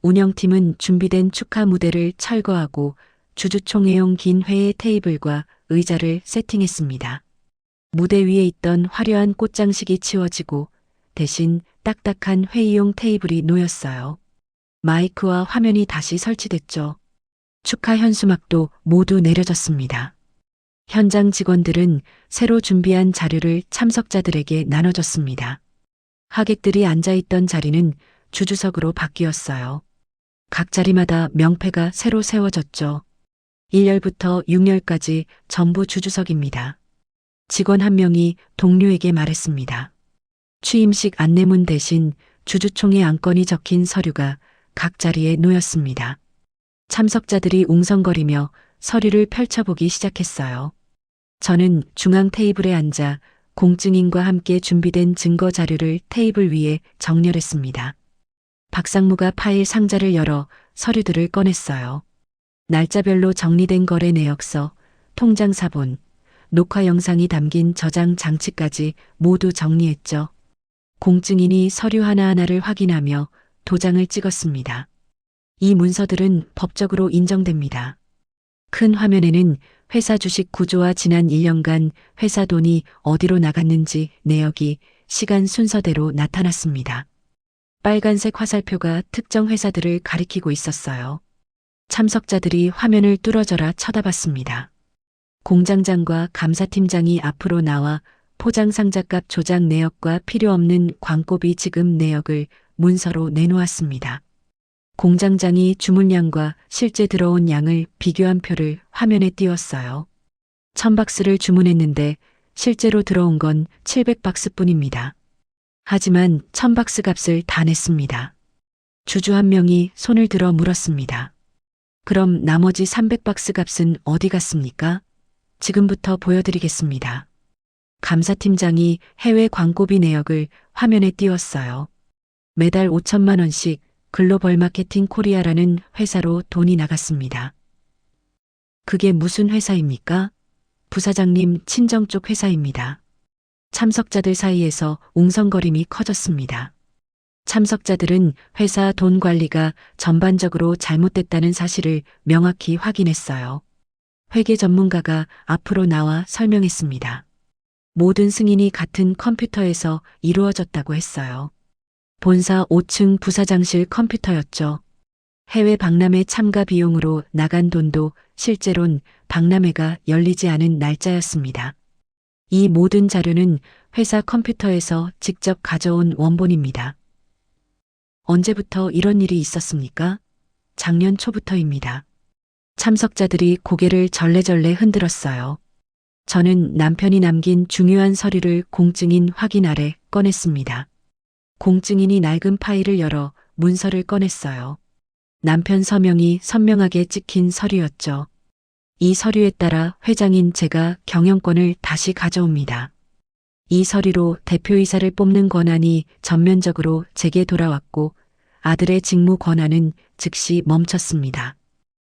운영팀은 준비된 축하 무대를 철거하고 주주총회용 긴 회의 테이블과 의자를 세팅했습니다. 무대 위에 있던 화려한 꽃장식이 치워지고 대신 딱딱한 회의용 테이블이 놓였어요. 마이크와 화면이 다시 설치됐죠. 축하 현수막도 모두 내려졌습니다. 현장 직원들은 새로 준비한 자료를 참석자들에게 나눠줬습니다. 하객들이 앉아있던 자리는 주주석으로 바뀌었어요. 각 자리마다 명패가 새로 세워졌죠. 1열부터 6열까지 전부 주주석입니다. 직원 한 명이 동료에게 말했습니다. 취임식 안내문 대신 주주총회 안건이 적힌 서류가 각 자리에 놓였습니다. 참석자들이 웅성거리며 서류를 펼쳐보기 시작했어요. 저는 중앙 테이블에 앉아 공증인과 함께 준비된 증거 자료를 테이블 위에 정렬했습니다. 박상무가 파일 상자를 열어 서류들을 꺼냈어요. 날짜별로 정리된 거래 내역서, 통장 사본, 녹화 영상이 담긴 저장 장치까지 모두 정리했죠. 공증인이 서류 하나하나를 확인하며 도장을 찍었습니다. 이 문서들은 법적으로 인정됩니다. 큰 화면에는 회사 주식 구조와 지난 1년간 회사 돈이 어디로 나갔는지 내역이 시간 순서대로 나타났습니다. 빨간색 화살표가 특정 회사들을 가리키고 있었어요. 참석자들이 화면을 뚫어져라 쳐다봤습니다. 공장장과 감사팀장이 앞으로 나와 포장상자값 조작 내역과 필요 없는 광고비 지급 내역을 문서로 내놓았습니다. 공장장이 주문량과 실제 들어온 양을 비교한 표를 화면에 띄웠어요. 1000박스를 주문했는데 실제로 들어온 건 700박스뿐입니다. 하지만 1000박스 값을 다 냈습니다. 주주 한 명이 손을 들어 물었습니다. 그럼 나머지 300박스 값은 어디 갔습니까? 지금부터 보여드리겠습니다. 감사팀장이 해외 광고비 내역을 화면에 띄웠어요. 매달 5천만 원씩 글로벌 마케팅 코리아라는 회사로 돈이 나갔습니다. 그게 무슨 회사입니까? 부사장님 친정 쪽 회사입니다. 참석자들 사이에서 웅성거림이 커졌습니다. 참석자들은 회사 돈 관리가 전반적으로 잘못됐다는 사실을 명확히 확인했어요. 회계 전문가가 앞으로 나와 설명했습니다. 모든 승인이 같은 컴퓨터에서 이루어졌다고 했어요. 본사 5층 부사장실 컴퓨터였죠. 해외 박람회 참가 비용으로 나간 돈도 실제론 박람회가 열리지 않은 날짜였습니다. 이 모든 자료는 회사 컴퓨터에서 직접 가져온 원본입니다. 언제부터 이런 일이 있었습니까? 작년 초부터입니다. 참석자들이 고개를 절레절레 흔들었어요. 저는 남편이 남긴 중요한 서류를 공증인 확인 아래 꺼냈습니다. 공증인이 낡은 파일을 열어 문서를 꺼냈어요. 남편 서명이 선명하게 찍힌 서류였죠. 이 서류에 따라 회장인 제가 경영권을 다시 가져옵니다. 이 서류로 대표이사를 뽑는 권한이 전면적으로 제게 돌아왔고 아들의 직무 권한은 즉시 멈췄습니다.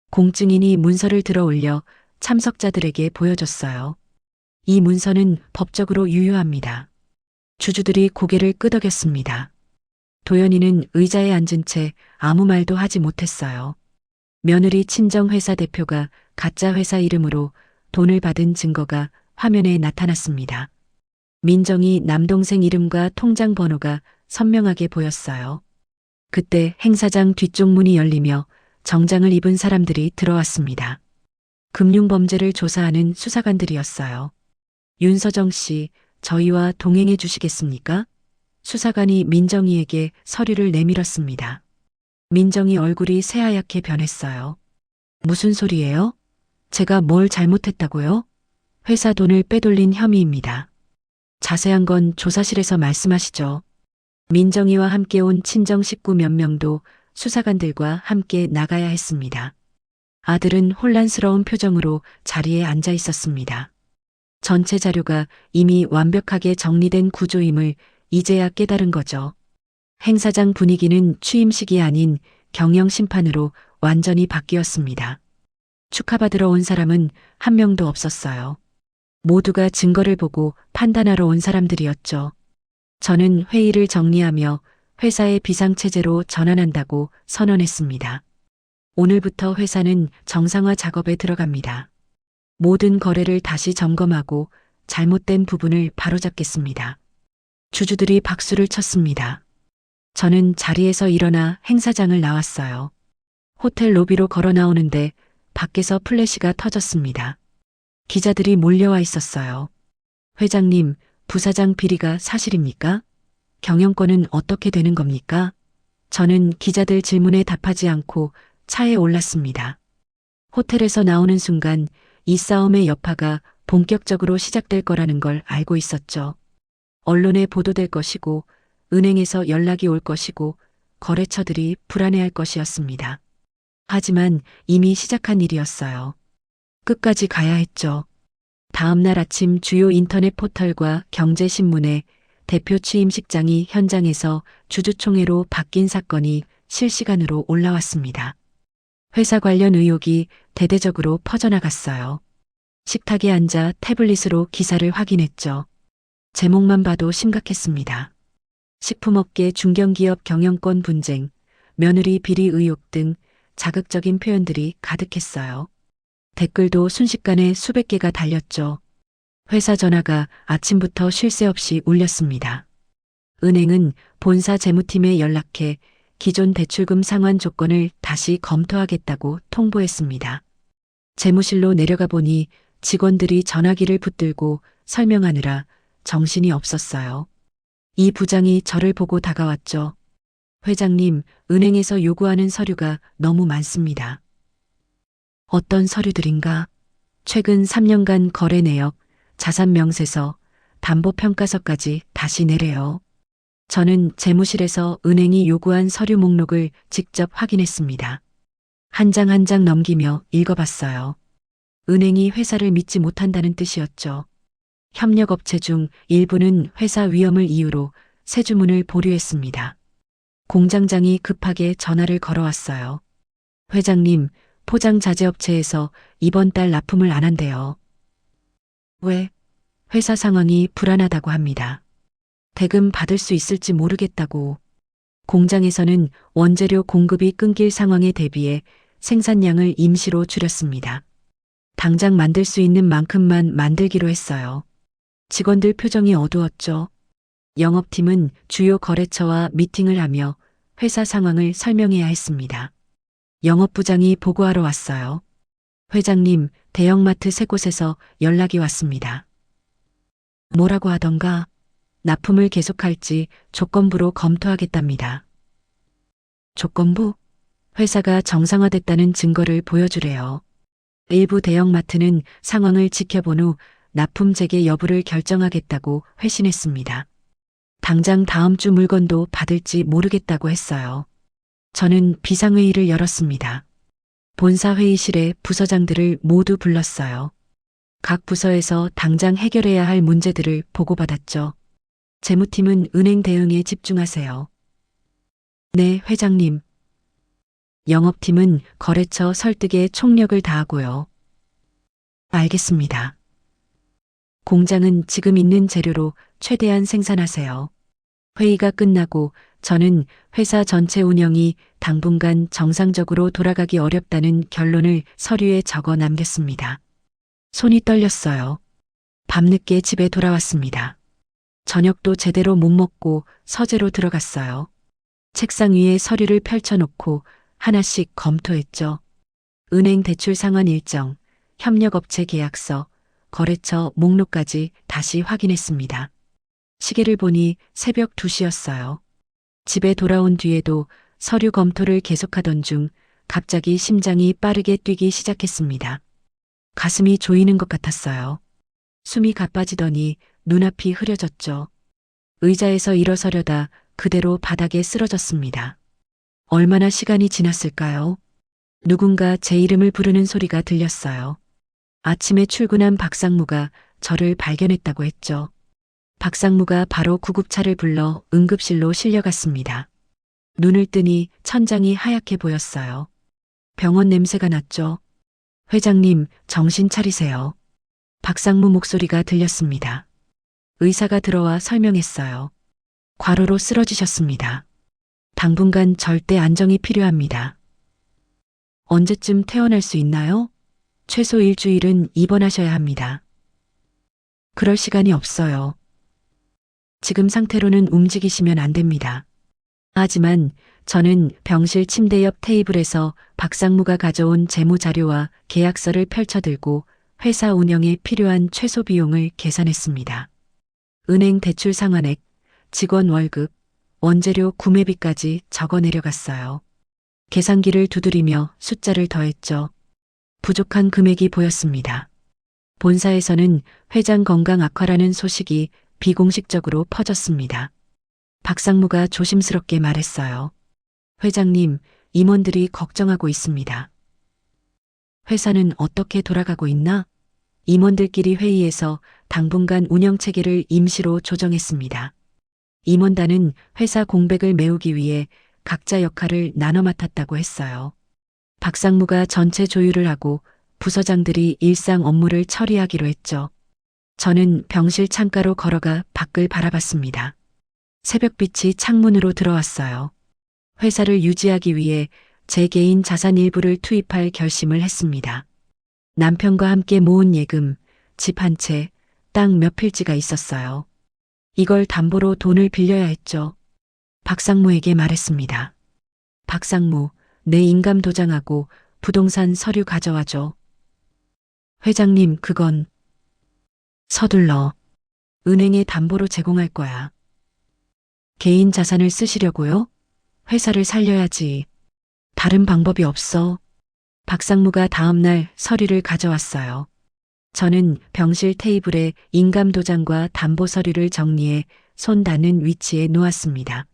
공증인이 문서를 들어 올려 참석자들에게 보여줬어요. 이 문서는 법적으로 유효합니다. 주주들이 고개를 끄덕였습니다. 도연이는 의자에 앉은 채 아무 말도 하지 못했어요. 며느리 친정회사 대표가 가짜 회사 이름으로 돈을 받은 증거가 화면에 나타났습니다. 민정이 남동생 이름과 통장 번호가 선명하게 보였어요. 그때 행사장 뒤쪽 문이 열리며 정장을 입은 사람들이 들어왔습니다. 금융범죄를 조사하는 수사관들이었어요. 윤서정 씨, 저희와 동행해 주시겠습니까? 수사관이 민정이에게 서류를 내밀었습니다. 민정이 얼굴이 새하얗게 변했어요. 무슨 소리예요? 제가 뭘 잘못했다고요? 회사 돈을 빼돌린 혐의입니다. 자세한 건 조사실에서 말씀하시죠. 민정이와 함께 온 친정 식구 몇 명도 수사관들과 함께 나가야 했습니다. 아들은 혼란스러운 표정으로 자리에 앉아 있었습니다. 전체 자료가 이미 완벽하게 정리된 구조임을 이제야 깨달은 거죠. 행사장 분위기는 취임식이 아닌 경영 심판으로 완전히 바뀌었습니다. 축하받으러 온 사람은 한 명도 없었어요. 모두가 증거를 보고 판단하러 온 사람들이었죠. 저는 회의를 정리하며 회사의 비상체제로 전환한다고 선언했습니다. 오늘부터 회사는 정상화 작업에 들어갑니다. 모든 거래를 다시 점검하고 잘못된 부분을 바로잡겠습니다. 주주들이 박수를 쳤습니다. 저는 자리에서 일어나 행사장을 나왔어요. 호텔 로비로 걸어 나오는데 밖에서 플래시가 터졌습니다. 기자들이 몰려와 있었어요. 회장님, 부사장 비리가 사실입니까? 경영권은 어떻게 되는 겁니까? 저는 기자들 질문에 답하지 않고 차에 올랐습니다. 호텔에서 나오는 순간 이 싸움의 여파가 본격적으로 시작될 거라는 걸 알고 있었죠. 언론에 보도될 것이고, 은행에서 연락이 올 것이고, 거래처들이 불안해할 것이었습니다. 하지만 이미 시작한 일이었어요. 끝까지 가야 했죠. 다음 날 아침 주요 인터넷 포털과 경제신문에 대표 취임식장이 현장에서 주주총회로 바뀐 사건이 실시간으로 올라왔습니다. 회사 관련 의혹이 대대적으로 퍼져나갔어요. 식탁에 앉아 태블릿으로 기사를 확인했죠. 제목만 봐도 심각했습니다. 식품업계 중견기업 경영권 분쟁, 며느리 비리 의혹 등 자극적인 표현들이 가득했어요. 댓글도 순식간에 수백 개가 달렸죠. 회사 전화가 아침부터 쉴 새 없이 울렸습니다. 은행은 본사 재무팀에 연락해 기존 대출금 상환 조건을 다시 검토하겠다고 통보했습니다. 재무실로 내려가 보니 직원들이 전화기를 붙들고 설명하느라 정신이 없었어요. 이 부장이 저를 보고 다가왔죠. 회장님, 은행에서 요구하는 서류가 너무 많습니다. 어떤 서류들인가? 최근 3년간 거래 내역, 자산 명세서, 담보평가서까지 다시 내래요. 저는 재무실에서 은행이 요구한 서류 목록을 직접 확인했습니다. 한 장 한 장 넘기며 읽어봤어요. 은행이 회사를 믿지 못한다는 뜻이었죠. 협력업체 중 일부는 회사 위험을 이유로 새 주문을 보류했습니다. 공장장이 급하게 전화를 걸어왔어요. 회장님, 포장 자재업체에서 이번 달 납품을 안 한대요. 왜? 회사 상황이 불안하다고 합니다. 대금 받을 수 있을지 모르겠다고. 공장에서는 원재료 공급이 끊길 상황에 대비해 생산량을 임시로 줄였습니다. 당장 만들 수 있는 만큼만 만들기로 했어요. 직원들 표정이 어두웠죠. 영업팀은 주요 거래처와 미팅을 하며 회사 상황을 설명해야 했습니다. 영업부장이 보고하러 왔어요. 회장님, 대형마트 세 곳에서 연락이 왔습니다. 뭐라고 하던가? 납품을 계속할지 조건부로 검토하겠답니다. 조건부? 회사가 정상화됐다는 증거를 보여주래요. 일부 대형마트는 상황을 지켜본 후 납품 재개 여부를 결정하겠다고 회신했습니다. 당장 다음 주 물건도 받을지 모르겠다고 했어요. 저는 비상회의를 열었습니다. 본사 회의실에 부서장들을 모두 불렀어요. 각 부서에서 당장 해결해야 할 문제들을 보고받았죠. 재무팀은 은행 대응에 집중하세요. 네, 회장님. 영업팀은 거래처 설득에 총력을 다하고요. 알겠습니다. 공장은 지금 있는 재료로 최대한 생산하세요. 회의가 끝나고 저는 회사 전체 운영이 당분간 정상적으로 돌아가기 어렵다는 결론을 서류에 적어 남겼습니다. 손이 떨렸어요. 밤늦게 집에 돌아왔습니다. 저녁도 제대로 못 먹고 서재로 들어갔어요. 책상 위에 서류를 펼쳐놓고 하나씩 검토했죠. 은행 대출 상환 일정, 협력업체 계약서, 거래처 목록까지 다시 확인했습니다. 시계를 보니 새벽 2시였어요. 집에 돌아온 뒤에도 서류 검토를 계속하던 중 갑자기 심장이 빠르게 뛰기 시작했습니다. 가슴이 조이는 것 같았어요. 숨이 가빠지더니 눈앞이 흐려졌죠. 의자에서 일어서려다 그대로 바닥에 쓰러졌습니다. 얼마나 시간이 지났을까요? 누군가 제 이름을 부르는 소리가 들렸어요. 아침에 출근한 박상무가 저를 발견했다고 했죠. 박상무가 바로 구급차를 불러 응급실로 실려갔습니다. 눈을 뜨니 천장이 하얗게 보였어요. 병원 냄새가 났죠. 회장님, 정신 차리세요. 박상무 목소리가 들렸습니다. 의사가 들어와 설명했어요. 과로로 쓰러지셨습니다. 당분간 절대 안정이 필요합니다. 언제쯤 퇴원할 수 있나요? 최소 일주일은 입원하셔야 합니다. 그럴 시간이 없어요. 지금 상태로는 움직이시면 안 됩니다. 하지만 저는 병실 침대 옆 테이블에서 박상무가 가져온 재무자료와 계약서를 펼쳐들고 회사 운영에 필요한 최소 비용을 계산했습니다. 은행 대출 상환액, 직원 월급, 원재료 구매비까지 적어 내려갔어요. 계산기를 두드리며 숫자를 더했죠. 부족한 금액이 보였습니다. 본사에서는 회장 건강 악화라는 소식이 비공식적으로 퍼졌습니다. 박상무가 조심스럽게 말했어요. 회장님, 임원들이 걱정하고 있습니다. 회사는 어떻게 돌아가고 있나? 임원들끼리 회의에서 당분간 운영 체계를 임시로 조정했습니다. 임원단은 회사 공백을 메우기 위해 각자 역할을 나눠 맡았다고 했어요. 박상무가 전체 조율을 하고 부서장들이 일상 업무를 처리하기로 했죠. 저는 병실 창가로 걸어가 밖을 바라봤습니다. 새벽빛이 창문으로 들어왔어요. 회사를 유지하기 위해 제 개인 자산 일부를 투입할 결심을 했습니다. 남편과 함께 모은 예금, 집 한 채, 땅 몇 필지가 있었어요. 이걸 담보로 돈을 빌려야 했죠. 박상무에게 말했습니다. 박상무, 내 인감 도장하고 부동산 서류 가져와줘. 회장님, 그건 서둘러. 은행에 담보로 제공할 거야. 개인 자산을 쓰시려고요? 회사를 살려야지. 다른 방법이 없어. 박상무가 다음날 서류를 가져왔어요. 저는 병실 테이블에 인감 도장과 담보 서류를 정리해 손 닿는 위치에 놓았습니다.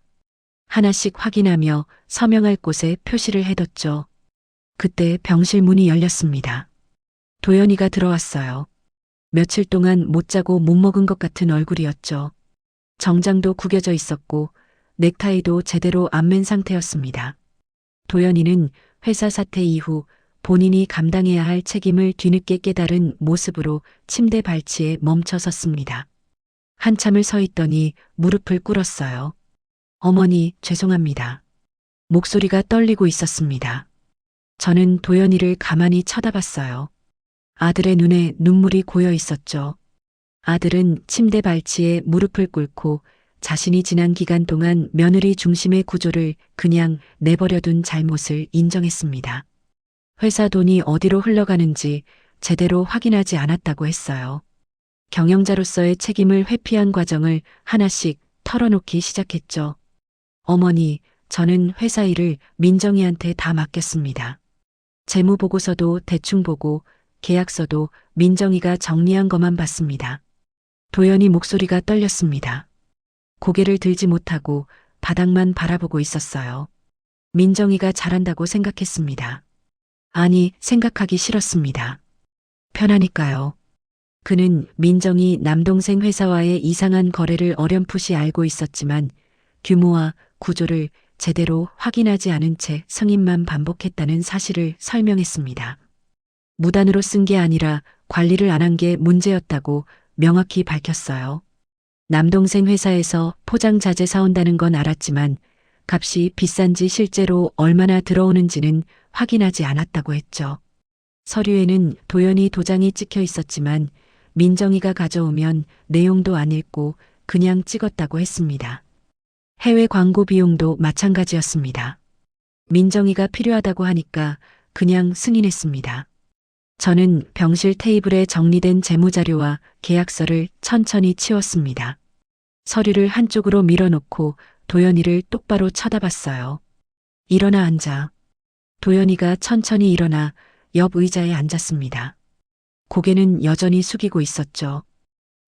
하나씩 확인하며 서명할 곳에 표시를 해뒀죠. 그때 병실 문이 열렸습니다. 도연이가 들어왔어요. 며칠 동안 못 자고 못 먹은 것 같은 얼굴이었죠. 정장도 구겨져 있었고 넥타이도 제대로 안 맨 상태였습니다. 도연이는 회사 사태 이후 본인이 감당해야 할 책임을 뒤늦게 깨달은 모습으로 침대 발치에 멈춰 섰습니다. 한참을 서 있더니 무릎을 꿇었어요. 어머니, 죄송합니다. 목소리가 떨리고 있었습니다. 저는 도연이를 가만히 쳐다봤어요. 아들의 눈에 눈물이 고여 있었죠. 아들은 침대 발치에 무릎을 꿇고 자신이 지난 기간 동안 며느리 중심의 구조를 그냥 내버려둔 잘못을 인정했습니다. 회사 돈이 어디로 흘러가는지 제대로 확인하지 않았다고 했어요. 경영자로서의 책임을 회피한 과정을 하나씩 털어놓기 시작했죠. 어머니, 저는 회사 일을 민정이한테 다 맡겼습니다. 재무보고서도 대충 보고 계약서도 민정이가 정리한 것만 봤습니다. 도연이 목소리가 떨렸습니다. 고개를 들지 못하고 바닥만 바라보고 있었어요. 민정이가 잘한다고 생각했습니다. 아니, 생각하기 싫었습니다. 편하니까요. 그는 민정이 남동생 회사와의 이상한 거래를 어렴풋이 알고 있었지만 규모와 구조를 제대로 확인하지 않은 채 승인만 반복했다는 사실을 설명했습니다. 무단으로 쓴 게 아니라 관리를 안 한 게 문제였다고 명확히 밝혔어요. 남동생 회사에서 포장자재 사온다는 건 알았지만 값이 비싼지 실제로 얼마나 들어오는지는 확인하지 않았다고 했죠. 서류에는 도연이 도장이 찍혀 있었지만 민정이가 가져오면 내용도 안 읽고 그냥 찍었다고 했습니다. 해외 광고 비용도 마찬가지였습니다. 민정이가 필요하다고 하니까 그냥 승인했습니다. 저는 병실 테이블에 정리된 재무자료와 계약서를 천천히 치웠습니다. 서류를 한쪽으로 밀어놓고 도연이를 똑바로 쳐다봤어요. 일어나 앉아. 도연이가 천천히 일어나 옆 의자에 앉았습니다. 고개는 여전히 숙이고 있었죠.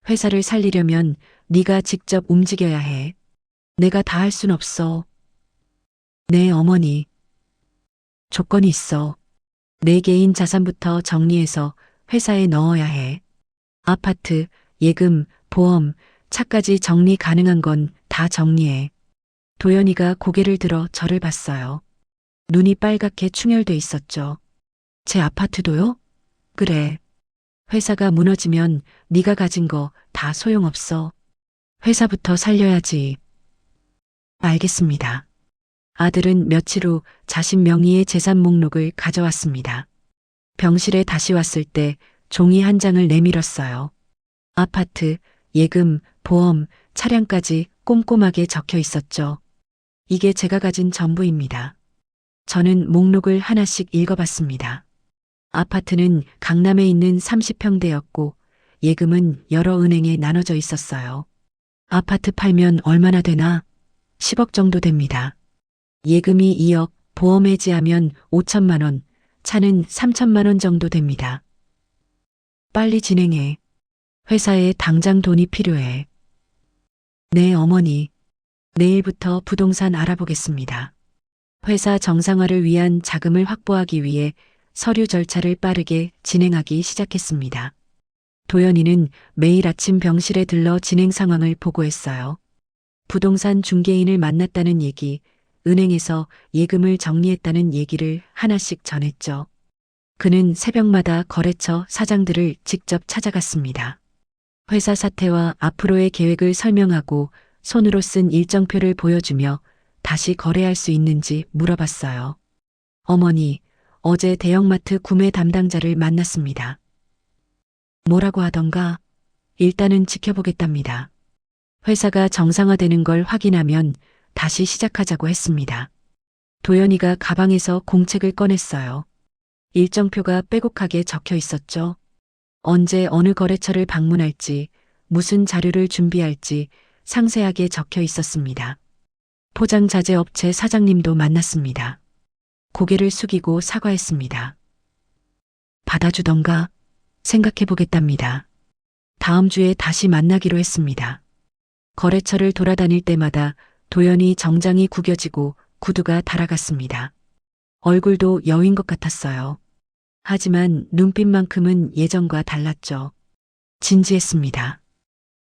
회사를 살리려면 네가 직접 움직여야 해. 내가 다 할 순 없어. 네, 어머니. 조건이 있어. 내 개인 자산부터 정리해서 회사에 넣어야 해. 아파트, 예금, 보험, 차까지 정리 가능한 건 다 정리해. 도연이가 고개를 들어 저를 봤어요. 눈이 빨갛게 충혈돼 있었죠. 제 아파트도요? 그래. 회사가 무너지면 네가 가진 거 다 소용없어. 회사부터 살려야지. 알겠습니다. 아들은 며칠 후 자신 명의의 재산 목록을 가져왔습니다. 병실에 다시 왔을 때 종이 한 장을 내밀었어요. 아파트, 예금, 보험, 차량까지 꼼꼼하게 적혀 있었죠. 이게 제가 가진 전부입니다. 저는 목록을 하나씩 읽어봤습니다. 아파트는 강남에 있는 30평대였고 예금은 여러 은행에 나눠져 있었어요. 아파트 팔면 얼마나 되나? 10억 정도 됩니다. 예금이 2억, 보험 해지하면 5천만 원, 차는 3천만 원 정도 됩니다. 빨리 진행해. 회사에 당장 돈이 필요해. 네, 어머니. 내일부터 부동산 알아보겠습니다. 회사 정상화를 위한 자금을 확보하기 위해 서류 절차를 빠르게 진행하기 시작했습니다. 도연이는 매일 아침 병실에 들러 진행 상황을 보고했어요. 부동산 중개인을 만났다는 얘기, 은행에서 예금을 정리했다는 얘기를 하나씩 전했죠. 그는 새벽마다 거래처 사장들을 직접 찾아갔습니다. 회사 사태와 앞으로의 계획을 설명하고 손으로 쓴 일정표를 보여주며 다시 거래할 수 있는지 물어봤어요. 어머니, 어제 대형마트 구매 담당자를 만났습니다. 뭐라고 하던가? 일단은 지켜보겠답니다. 회사가 정상화되는 걸 확인하면 다시 시작하자고 했습니다. 도연이가 가방에서 공책을 꺼냈어요. 일정표가 빼곡하게 적혀 있었죠. 언제 어느 거래처를 방문할지, 무슨 자료를 준비할지 상세하게 적혀 있었습니다. 포장자재 업체 사장님도 만났습니다. 고개를 숙이고 사과했습니다. 받아주던가 생각해보겠답니다. 다음 주에 다시 만나기로 했습니다. 거래처를 돌아다닐 때마다 도연이 정장이 구겨지고 구두가 달아갔습니다. 얼굴도 여인 것 같았어요. 하지만 눈빛만큼은 예전과 달랐죠. 진지했습니다.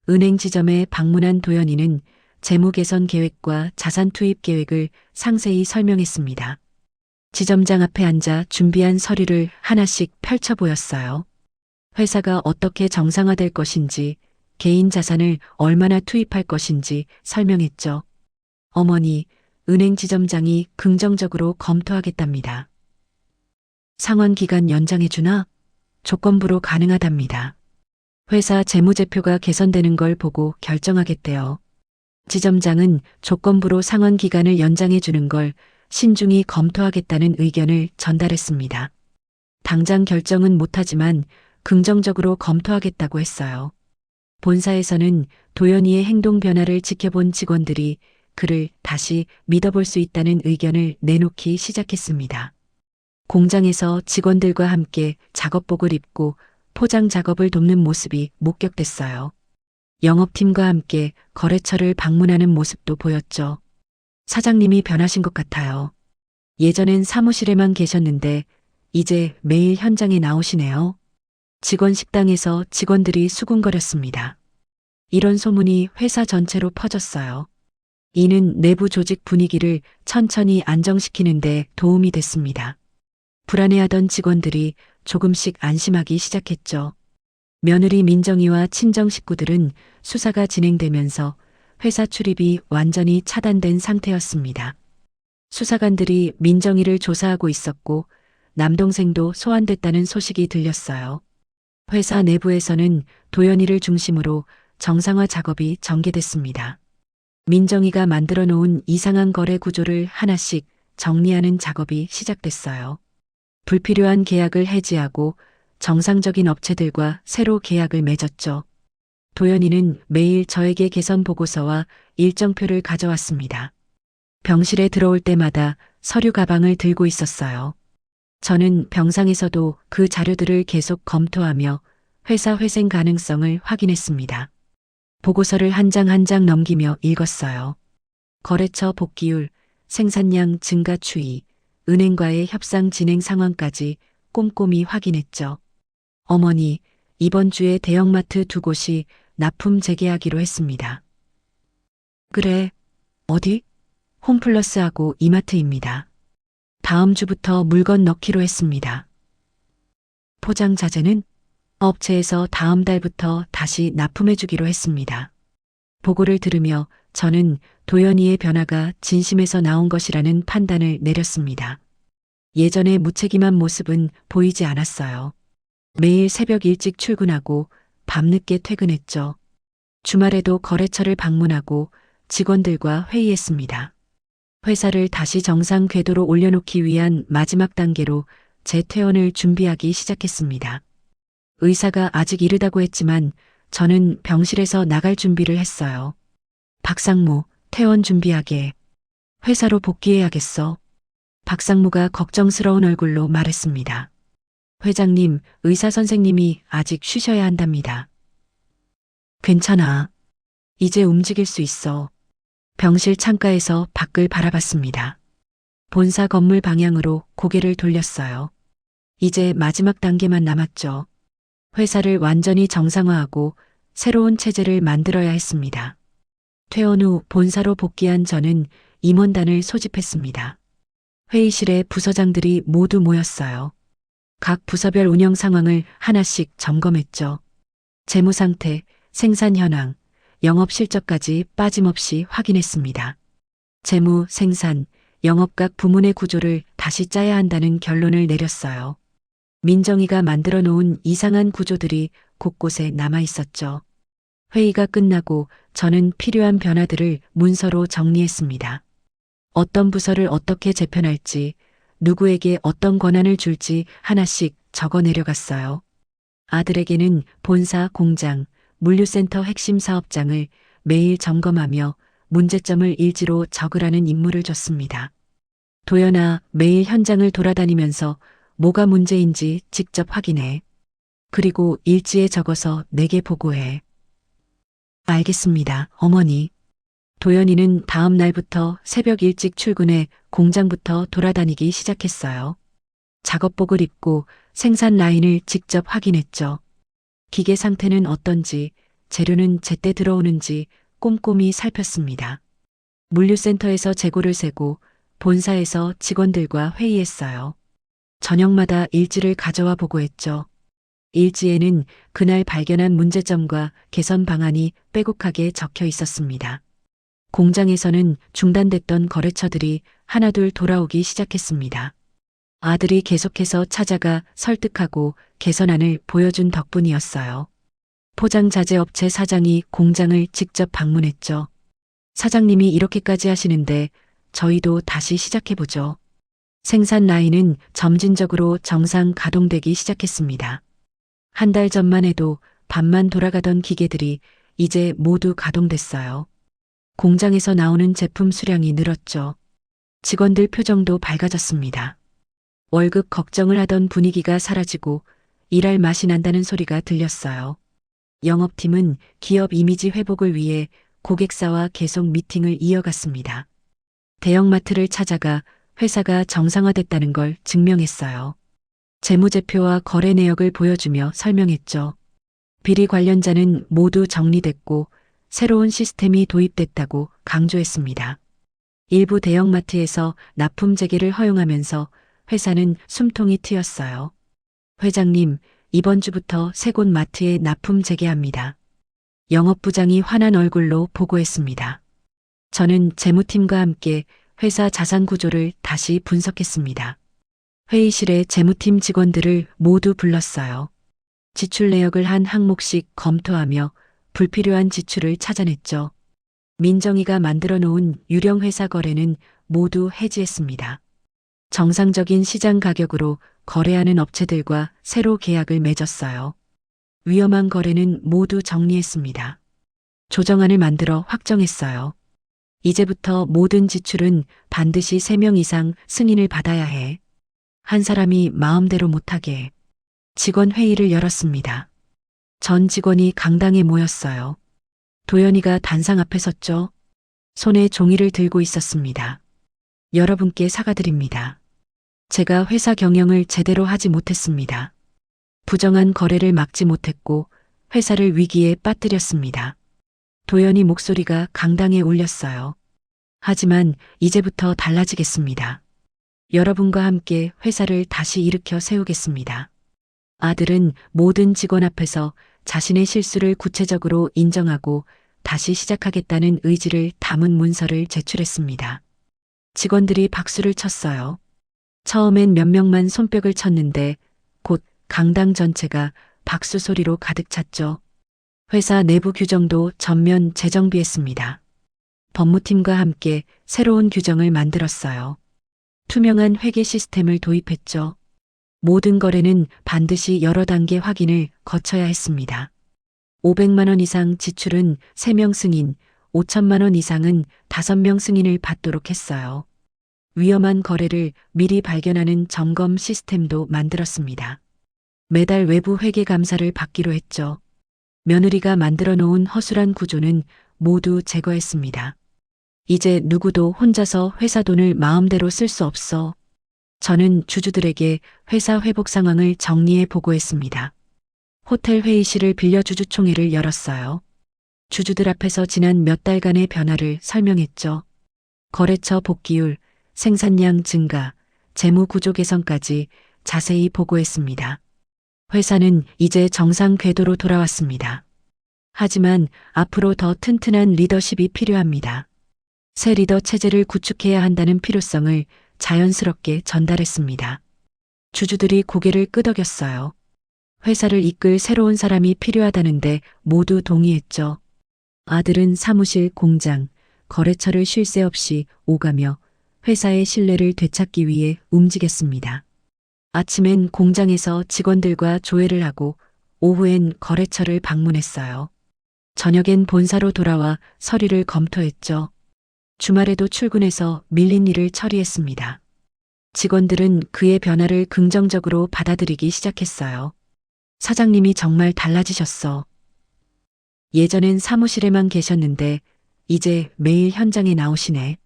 은행 지점에 방문한 도연이는 재무 개선 계획과 자산 투입 계획을 상세히 설명했습니다. 지점장 앞에 앉아 준비한 서류를 하나씩 펼쳐 보였어요. 회사가 어떻게 정상화될 것인지, 개인 자산을 얼마나 투입할 것인지 설명했죠. 어머니, 은행 지점장이 긍정적으로 검토하겠답니다. 상환 기간 연장해주나? 조건부로 가능하답니다. 회사 재무제표가 개선되는 걸 보고 결정하겠대요. 지점장은 조건부로 상환 기간을 연장해주는 걸 신중히 검토하겠다는 의견을 전달했습니다. 당장 결정은 못하지만 긍정적으로 검토하겠다고 했어요. 본사에서는 도연이의 행동 변화를 지켜본 직원들이 그를 다시 믿어볼 수 있다는 의견을 내놓기 시작했습니다. 공장에서 직원들과 함께 작업복을 입고 포장 작업을 돕는 모습이 목격됐어요. 영업팀과 함께 거래처를 방문하는 모습도 보였죠. 사장님이 변하신 것 같아요. 예전엔 사무실에만 계셨는데 이제 매일 현장에 나오시네요. 직원 식당에서 직원들이 수군거렸습니다. 이런 소문이 회사 전체로 퍼졌어요. 이는 내부 조직 분위기를 천천히 안정시키는 데 도움이 됐습니다. 불안해하던 직원들이 조금씩 안심하기 시작했죠. 며느리 민정이와 친정 식구들은 수사가 진행되면서 회사 출입이 완전히 차단된 상태였습니다. 수사관들이 민정이를 조사하고 있었고 남동생도 소환됐다는 소식이 들렸어요. 회사 내부에서는 도연이를 중심으로 정상화 작업이 전개됐습니다. 민정이가 만들어 놓은 이상한 거래 구조를 하나씩 정리하는 작업이 시작됐어요. 불필요한 계약을 해지하고 정상적인 업체들과 새로 계약을 맺었죠. 도연이는 매일 저에게 개선 보고서와 일정표를 가져왔습니다. 병실에 들어올 때마다 서류 가방을 들고 있었어요. 저는 병상에서도 그 자료들을 계속 검토하며 회사 회생 가능성을 확인했습니다. 보고서를 한 장 한 장 넘기며 읽었어요. 거래처 복귀율, 생산량 증가 추이, 은행과의 협상 진행 상황까지 꼼꼼히 확인했죠. 어머니, 이번 주에 대형마트 두 곳이 납품 재개하기로 했습니다. 그래, 어디? 홈플러스하고 이마트입니다. 다음 주부터 물건 넣기로 했습니다. 포장 자재는 업체에서 다음 달부터 다시 납품해주기로 했습니다. 보고를 들으며 저는 도연이의 변화가 진심에서 나온 것이라는 판단을 내렸습니다. 예전의 무책임한 모습은 보이지 않았어요. 매일 새벽 일찍 출근하고 밤늦게 퇴근했죠. 주말에도 거래처를 방문하고 직원들과 회의했습니다. 회사를 다시 정상 궤도로 올려놓기 위한 마지막 단계로 제 퇴원을 준비하기 시작했습니다. 의사가 아직 이르다고 했지만 저는 병실에서 나갈 준비를 했어요. 박상무, 퇴원 준비하게. 회사로 복귀해야겠어. 박상무가 걱정스러운 얼굴로 말했습니다. 회장님, 의사 선생님이 아직 쉬셔야 한답니다. 괜찮아. 이제 움직일 수 있어. 병실 창가에서 밖을 바라봤습니다. 본사 건물 방향으로 고개를 돌렸어요. 이제 마지막 단계만 남았죠. 회사를 완전히 정상화하고 새로운 체제를 만들어야 했습니다. 퇴원 후 본사로 복귀한 저는 임원단을 소집했습니다. 회의실에 부서장들이 모두 모였어요. 각 부서별 운영 상황을 하나씩 점검했죠. 재무 상태, 생산 현황, 영업 실적까지 빠짐없이 확인했습니다. 재무, 생산, 영업 각 부문의 구조를 다시 짜야 한다는 결론을 내렸어요. 민정이가 만들어 놓은 이상한 구조들이 곳곳에 남아 있었죠. 회의가 끝나고 저는 필요한 변화들을 문서로 정리했습니다. 어떤 부서를 어떻게 재편할지, 누구에게 어떤 권한을 줄지 하나씩 적어 내려갔어요. 아들에게는 본사, 공장, 물류센터 핵심 사업장을 매일 점검하며 문제점을 일지로 적으라는 임무를 줬습니다. 도연아, 매일 현장을 돌아다니면서 뭐가 문제인지 직접 확인해. 그리고 일지에 적어서 내게 보고해. 알겠습니다, 어머니. 도연이는 다음 날부터 새벽 일찍 출근해 공장부터 돌아다니기 시작했어요. 작업복을 입고 생산 라인을 직접 확인했죠. 기계 상태는 어떤지, 재료는 제때 들어오는지 꼼꼼히 살폈습니다. 물류센터에서 재고를 세고 본사에서 직원들과 회의했어요. 저녁마다 일지를 가져와 보고했죠. 일지에는 그날 발견한 문제점과 개선 방안이 빼곡하게 적혀 있었습니다. 공장에서는 중단됐던 거래처들이 하나둘 돌아오기 시작했습니다. 아들이 계속해서 찾아가 설득하고 개선안을 보여준 덕분이었어요. 포장자재 업체 사장이 공장을 직접 방문했죠. 사장님이 이렇게까지 하시는데 저희도 다시 시작해보죠. 생산 라인은 점진적으로 정상 가동되기 시작했습니다. 한 달 전만 해도 반만 돌아가던 기계들이 이제 모두 가동됐어요. 공장에서 나오는 제품 수량이 늘었죠. 직원들 표정도 밝아졌습니다. 월급 걱정을 하던 분위기가 사라지고 일할 맛이 난다는 소리가 들렸어요. 영업팀은 기업 이미지 회복을 위해 고객사와 계속 미팅을 이어갔습니다. 대형마트를 찾아가 회사가 정상화됐다는 걸 증명했어요. 재무제표와 거래 내역을 보여주며 설명했죠. 비리 관련자는 모두 정리됐고 새로운 시스템이 도입됐다고 강조했습니다. 일부 대형마트에서 납품 재개를 허용하면서 회사는 숨통이 트였어요. 회장님, 이번 주부터 세 곳 마트에 납품 재개합니다. 영업부장이 환한 얼굴로 보고했습니다. 저는 재무팀과 함께 회사 자산 구조를 다시 분석했습니다. 회의실에 재무팀 직원들을 모두 불렀어요. 지출 내역을 한 항목씩 검토하며 불필요한 지출을 찾아냈죠. 민정이가 만들어 놓은 유령 회사 거래는 모두 해지했습니다. 정상적인 시장 가격으로 거래하는 업체들과 새로 계약을 맺었어요. 위험한 거래는 모두 정리했습니다. 조정안을 만들어 확정했어요. 이제부터 모든 지출은 반드시 3명 이상 승인을 받아야 해. 한 사람이 마음대로 못하게. 직원 회의를 열었습니다. 전 직원이 강당에 모였어요. 도연이가 단상 앞에 섰죠. 손에 종이를 들고 있었습니다. 여러분께 사과드립니다. 제가 회사 경영을 제대로 하지 못했습니다. 부정한 거래를 막지 못했고 회사를 위기에 빠뜨렸습니다. 도연이 목소리가 강당에 울렸어요. 하지만 이제부터 달라지겠습니다. 여러분과 함께 회사를 다시 일으켜 세우겠습니다. 아들은 모든 직원 앞에서 자신의 실수를 구체적으로 인정하고 다시 시작하겠다는 의지를 담은 문서를 제출했습니다. 직원들이 박수를 쳤어요. 처음엔 몇 명만 손뼉을 쳤는데 곧 강당 전체가 박수 소리로 가득 찼죠. 회사 내부 규정도 전면 재정비했습니다. 법무팀과 함께 새로운 규정을 만들었어요. 투명한 회계 시스템을 도입했죠. 모든 거래는 반드시 여러 단계 확인을 거쳐야 했습니다. 500만 원 이상 지출은 3명 승인, 5천만 원 이상은 5명 승인을 받도록 했어요. 위험한 거래를 미리 발견하는 점검 시스템도 만들었습니다. 매달 외부 회계 감사를 받기로 했죠. 며느리가 만들어 놓은 허술한 구조는 모두 제거했습니다. 이제 누구도 혼자서 회사 돈을 마음대로 쓸 수 없어. 저는 주주들에게 회사 회복 상황을 정리해 보고했습니다. 호텔 회의실을 빌려 주주총회를 열었어요. 주주들 앞에서 지난 몇 달간의 변화를 설명했죠. 거래처 복귀율, 생산량 증가, 재무 구조 개선까지 자세히 보고했습니다. 회사는 이제 정상 궤도로 돌아왔습니다. 하지만 앞으로 더 튼튼한 리더십이 필요합니다. 새 리더 체제를 구축해야 한다는 필요성을 자연스럽게 전달했습니다. 주주들이 고개를 끄덕였어요. 회사를 이끌 새로운 사람이 필요하다는데 모두 동의했죠. 아들은 사무실, 공장, 거래처를 쉴 새 없이 오가며 회사의 신뢰를 되찾기 위해 움직였습니다. 아침엔 공장에서 직원들과 조회를 하고 오후엔 거래처를 방문했어요. 저녁엔 본사로 돌아와 서류를 검토했죠. 주말에도 출근해서 밀린 일을 처리했습니다. 직원들은 그의 변화를 긍정적으로 받아들이기 시작했어요. 사장님이 정말 달라지셨어. 예전엔 사무실에만 계셨는데 이제 매일 현장에 나오시네.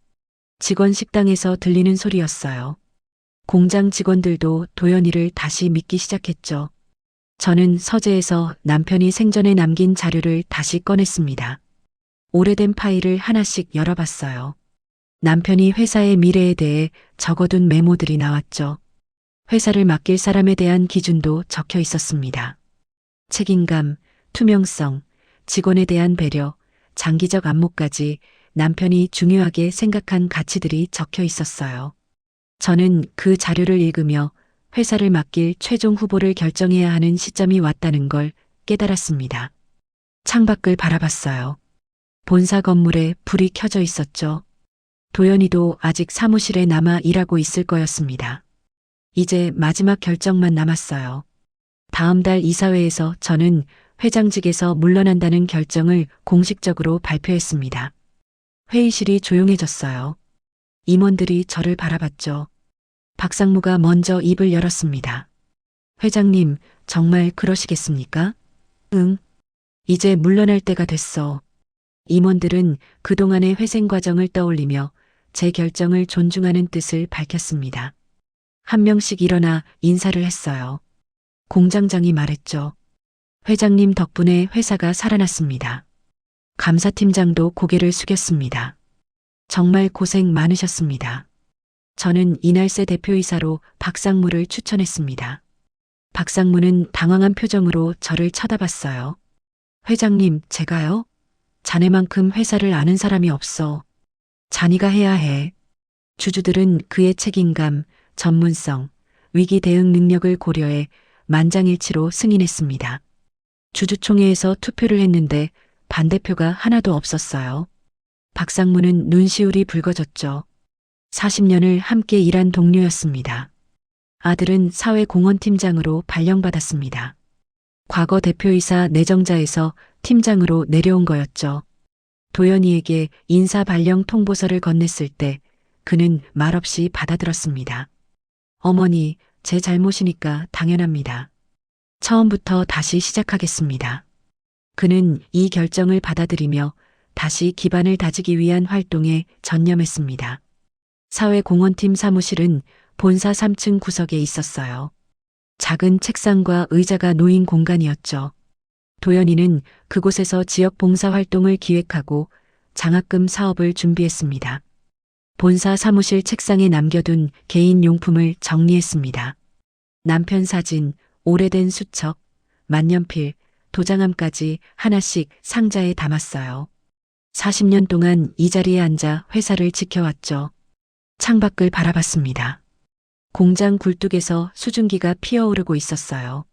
직원 식당에서 들리는 소리였어요. 공장 직원들도 도연이를 다시 믿기 시작했죠. 저는 서재에서 남편이 생전에 남긴 자료를 다시 꺼냈습니다. 오래된 파일을 하나씩 열어봤어요. 남편이 회사의 미래에 대해 적어둔 메모들이 나왔죠. 회사를 맡길 사람에 대한 기준도 적혀 있었습니다. 책임감, 투명성, 직원에 대한 배려, 장기적 안목까지 남편이 중요하게 생각한 가치들이 적혀 있었어요. 저는 그 자료를 읽으며 회사를 맡길 최종 후보를 결정해야 하는 시점이 왔다는 걸 깨달았습니다. 창밖을 바라봤어요. 본사 건물에 불이 켜져 있었죠. 도연이도 아직 사무실에 남아 일하고 있을 거였습니다. 이제 마지막 결정만 남았어요. 다음 달 이사회에서 저는 회장직에서 물러난다는 결정을 공식적으로 발표했습니다. 회의실이 조용해졌어요. 임원들이 저를 바라봤죠. 박상무가 먼저 입을 열었습니다. 회장님, 정말 그러시겠습니까? 응. 이제 물러날 때가 됐어. 임원들은 그동안의 회생 과정을 떠올리며 제 결정을 존중하는 뜻을 밝혔습니다. 한 명씩 일어나 인사를 했어요. 공장장이 말했죠. 회장님 덕분에 회사가 살아났습니다. 감사팀장도 고개를 숙였습니다. 정말 고생 많으셨습니다. 저는 이날새 대표이사로 박상무를 추천했습니다. 박상무는 당황한 표정으로 저를 쳐다봤어요. 회장님, 제가요? 자네만큼 회사를 아는 사람이 없어. 자네가 해야 해. 주주들은 그의 책임감, 전문성, 위기 대응 능력을 고려해 만장일치로 승인했습니다. 주주총회에서 투표를 했는데 반대표가 하나도 없었어요. 박상무는 눈시울이 붉어졌죠. 40년을 함께 일한 동료였습니다. 아들은 사회공헌팀장으로 발령받았습니다. 과거 대표이사 내정자에서 팀장으로 내려온 거였죠. 도연이에게 인사 발령 통보서를 건넸을 때 그는 말없이 받아들었습니다. 어머니, 제 잘못이니까 당연합니다. 처음부터 다시 시작하겠습니다. 그는 이 결정을 받아들이며 다시 기반을 다지기 위한 활동에 전념했습니다. 사회공헌팀 사무실은 본사 3층 구석에 있었어요. 작은 책상과 의자가 놓인 공간이었죠. 도연이는 그곳에서 지역 봉사 활동을 기획하고 장학금 사업을 준비했습니다. 본사 사무실 책상에 남겨둔 개인 용품을 정리했습니다. 남편 사진, 오래된 수첩, 만년필, 도장함까지 하나씩 상자에 담았어요. 40년 동안 이 자리에 앉아 회사를 지켜왔죠. 창밖을 바라봤습니다. 공장 굴뚝에서 수증기가 피어오르고 있었어요.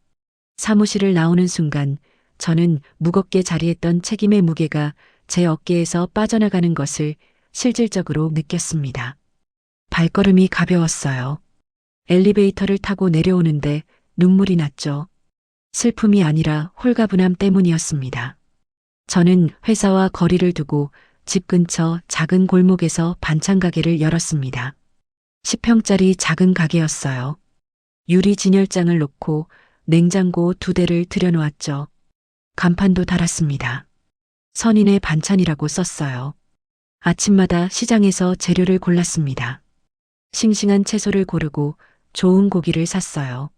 사무실을 나오는 순간 저는 무겁게 자리했던 책임의 무게가 제 어깨에서 빠져나가는 것을 실질적으로 느꼈습니다. 발걸음이 가벼웠어요. 엘리베이터를 타고 내려오는데 눈물이 났죠. 슬픔이 아니라 홀가분함 때문이었습니다. 저는 회사와 거리를 두고 집 근처 작은 골목에서 반찬 가게를 열었습니다. 10평짜리 작은 가게였어요. 유리 진열장을 놓고 냉장고 2대를 들여놓았죠. 간판도 달았습니다. 선인의 반찬이라고 썼어요. 아침마다 시장에서 재료를 골랐습니다. 싱싱한 채소를 고르고 좋은 고기를 샀어요.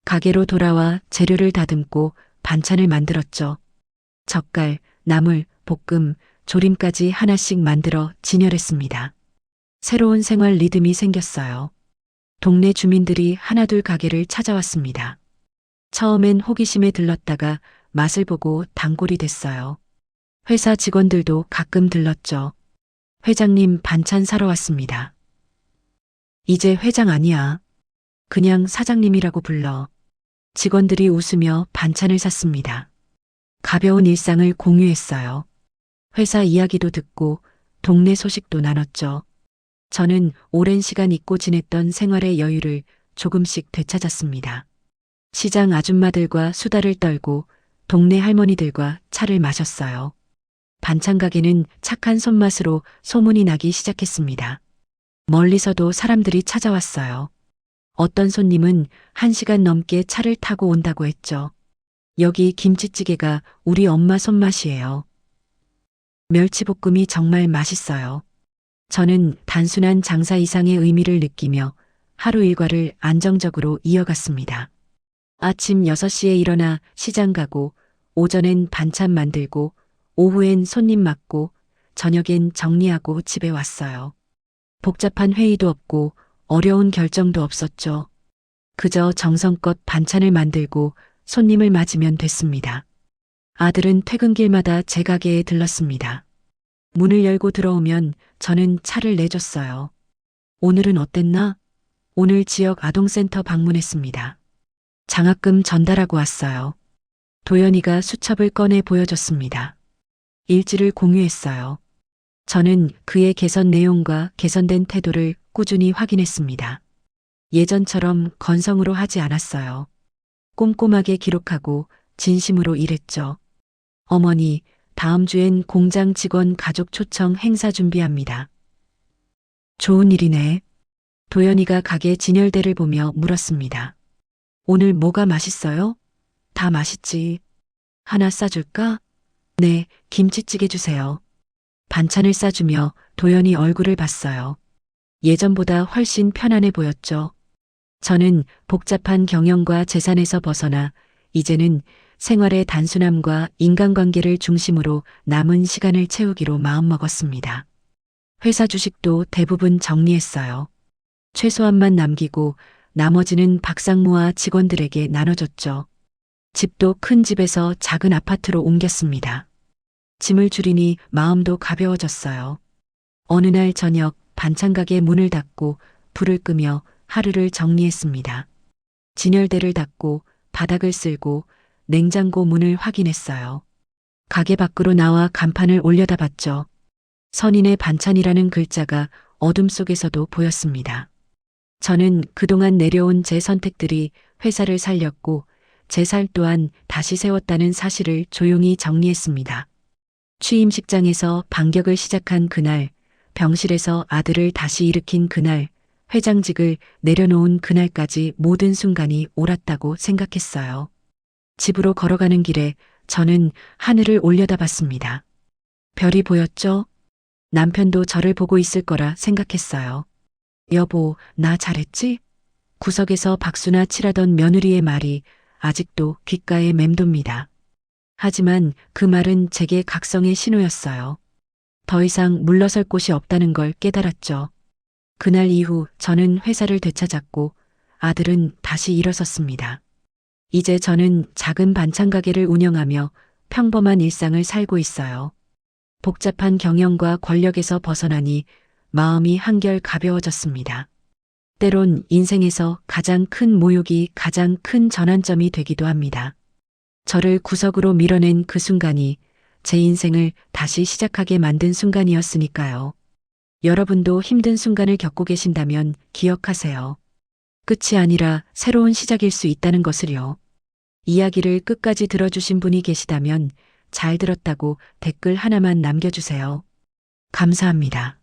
가게로 돌아와 재료를 다듬고 반찬을 만들었죠. 젓갈, 나물, 볶음, 조림까지 하나씩 만들어 진열했습니다. 새로운 생활 리듬이 생겼어요. 동네 주민들이 하나둘 가게를 찾아왔습니다. 처음엔 호기심에 들렀다가 맛을 보고 단골이 됐어요. 회사 직원들도 가끔 들렀죠. 회장님 반찬 사러 왔습니다. 이제 회장 아니야. 그냥 사장님이라고 불러. 직원들이 웃으며 반찬을 샀습니다. 가벼운 일상을 공유했어요. 회사 이야기도 듣고 동네 소식도 나눴죠. 저는 오랜 시간 잊고 지냈던 생활의 여유를 조금씩 되찾았습니다. 시장 아줌마들과 수다를 떨고 동네 할머니들과 차를 마셨어요. 반찬 가게는 착한 손맛으로 소문이 나기 시작했습니다. 멀리서도 사람들이 찾아왔어요. 어떤 손님은 1시간 넘게 차를 타고 온다고 했죠. 여기 김치찌개가 우리 엄마 손맛이에요. 멸치볶음이 정말 맛있어요. 저는 단순한 장사 이상의 의미를 느끼며 하루 일과를 안정적으로 이어갔습니다. 아침 6시에 일어나 시장 가고, 오전엔 반찬 만들고, 오후엔 손님 맞고, 저녁엔 정리하고 집에 왔어요. 복잡한 회의도 없고 어려운 결정도 없었죠. 그저 정성껏 반찬을 만들고 손님을 맞으면 됐습니다. 아들은 퇴근길마다 제 가게에 들렀습니다. 문을 열고 들어오면 저는 차를 내줬어요. 오늘은 어땠나? 오늘 지역 아동센터 방문했습니다. 장학금 전달하고 왔어요. 도연이가 수첩을 꺼내 보여줬습니다. 일지를 공유했어요. 저는 그의 개선 내용과 개선된 태도를 꾸준히 확인했습니다. 예전처럼 건성으로 하지 않았어요. 꼼꼼하게 기록하고 진심으로 일했죠. 어머니, 다음 주엔 공장 직원 가족 초청 행사 준비합니다. 좋은 일이네. 도연이가 가게 진열대를 보며 물었습니다. 오늘 뭐가 맛있어요? 다 맛있지. 하나 싸줄까? 네, 김치찌개 주세요. 반찬을 싸주며 도연이 얼굴을 봤어요. 예전보다 훨씬 편안해 보였죠. 저는 복잡한 경영과 재산에서 벗어나 이제는 생활의 단순함과 인간관계를 중심으로 남은 시간을 채우기로 마음먹었습니다. 회사 주식도 대부분 정리했어요. 최소한만 남기고 나머지는 박상무와 직원들에게 나눠줬죠. 집도 큰 집에서 작은 아파트로 옮겼습니다. 짐을 줄이니 마음도 가벼워졌어요. 어느 날 저녁 반찬 가게 문을 닫고 불을 끄며 하루를 정리했습니다. 진열대를 닫고 바닥을 쓸고 냉장고 문을 확인했어요. 가게 밖으로 나와 간판을 올려다봤죠. 선인의 반찬이라는 글자가 어둠 속에서도 보였습니다. 저는 그동안 내려온 제 선택들이 회사를 살렸고 제 살 또한 다시 세웠다는 사실을 조용히 정리했습니다. 취임식장에서 반격을 시작한 그날, 병실에서 아들을 다시 일으킨 그날, 회장직을 내려놓은 그날까지 모든 순간이 옳았다고 생각했어요. 집으로 걸어가는 길에 저는 하늘을 올려다봤습니다. 별이 보였죠? 남편도 저를 보고 있을 거라 생각했어요. 여보, 나 잘했지? 구석에서 박수나 치라던 며느리의 말이 아직도 귓가에 맴돕니다. 하지만 그 말은 제게 각성의 신호였어요. 더 이상 물러설 곳이 없다는 걸 깨달았죠. 그날 이후 저는 회사를 되찾았고 아들은 다시 일어섰습니다. 이제 저는 작은 반찬 가게를 운영하며 평범한 일상을 살고 있어요. 복잡한 경영과 권력에서 벗어나니 마음이 한결 가벼워졌습니다. 때론 인생에서 가장 큰 모욕이 가장 큰 전환점이 되기도 합니다. 저를 구석으로 밀어낸 그 순간이 제 인생을 다시 시작하게 만든 순간이었으니까요. 여러분도 힘든 순간을 겪고 계신다면 기억하세요. 끝이 아니라 새로운 시작일 수 있다는 것을요. 이야기를 끝까지 들어주신 분이 계시다면 잘 들었다고 댓글 하나만 남겨주세요. 감사합니다.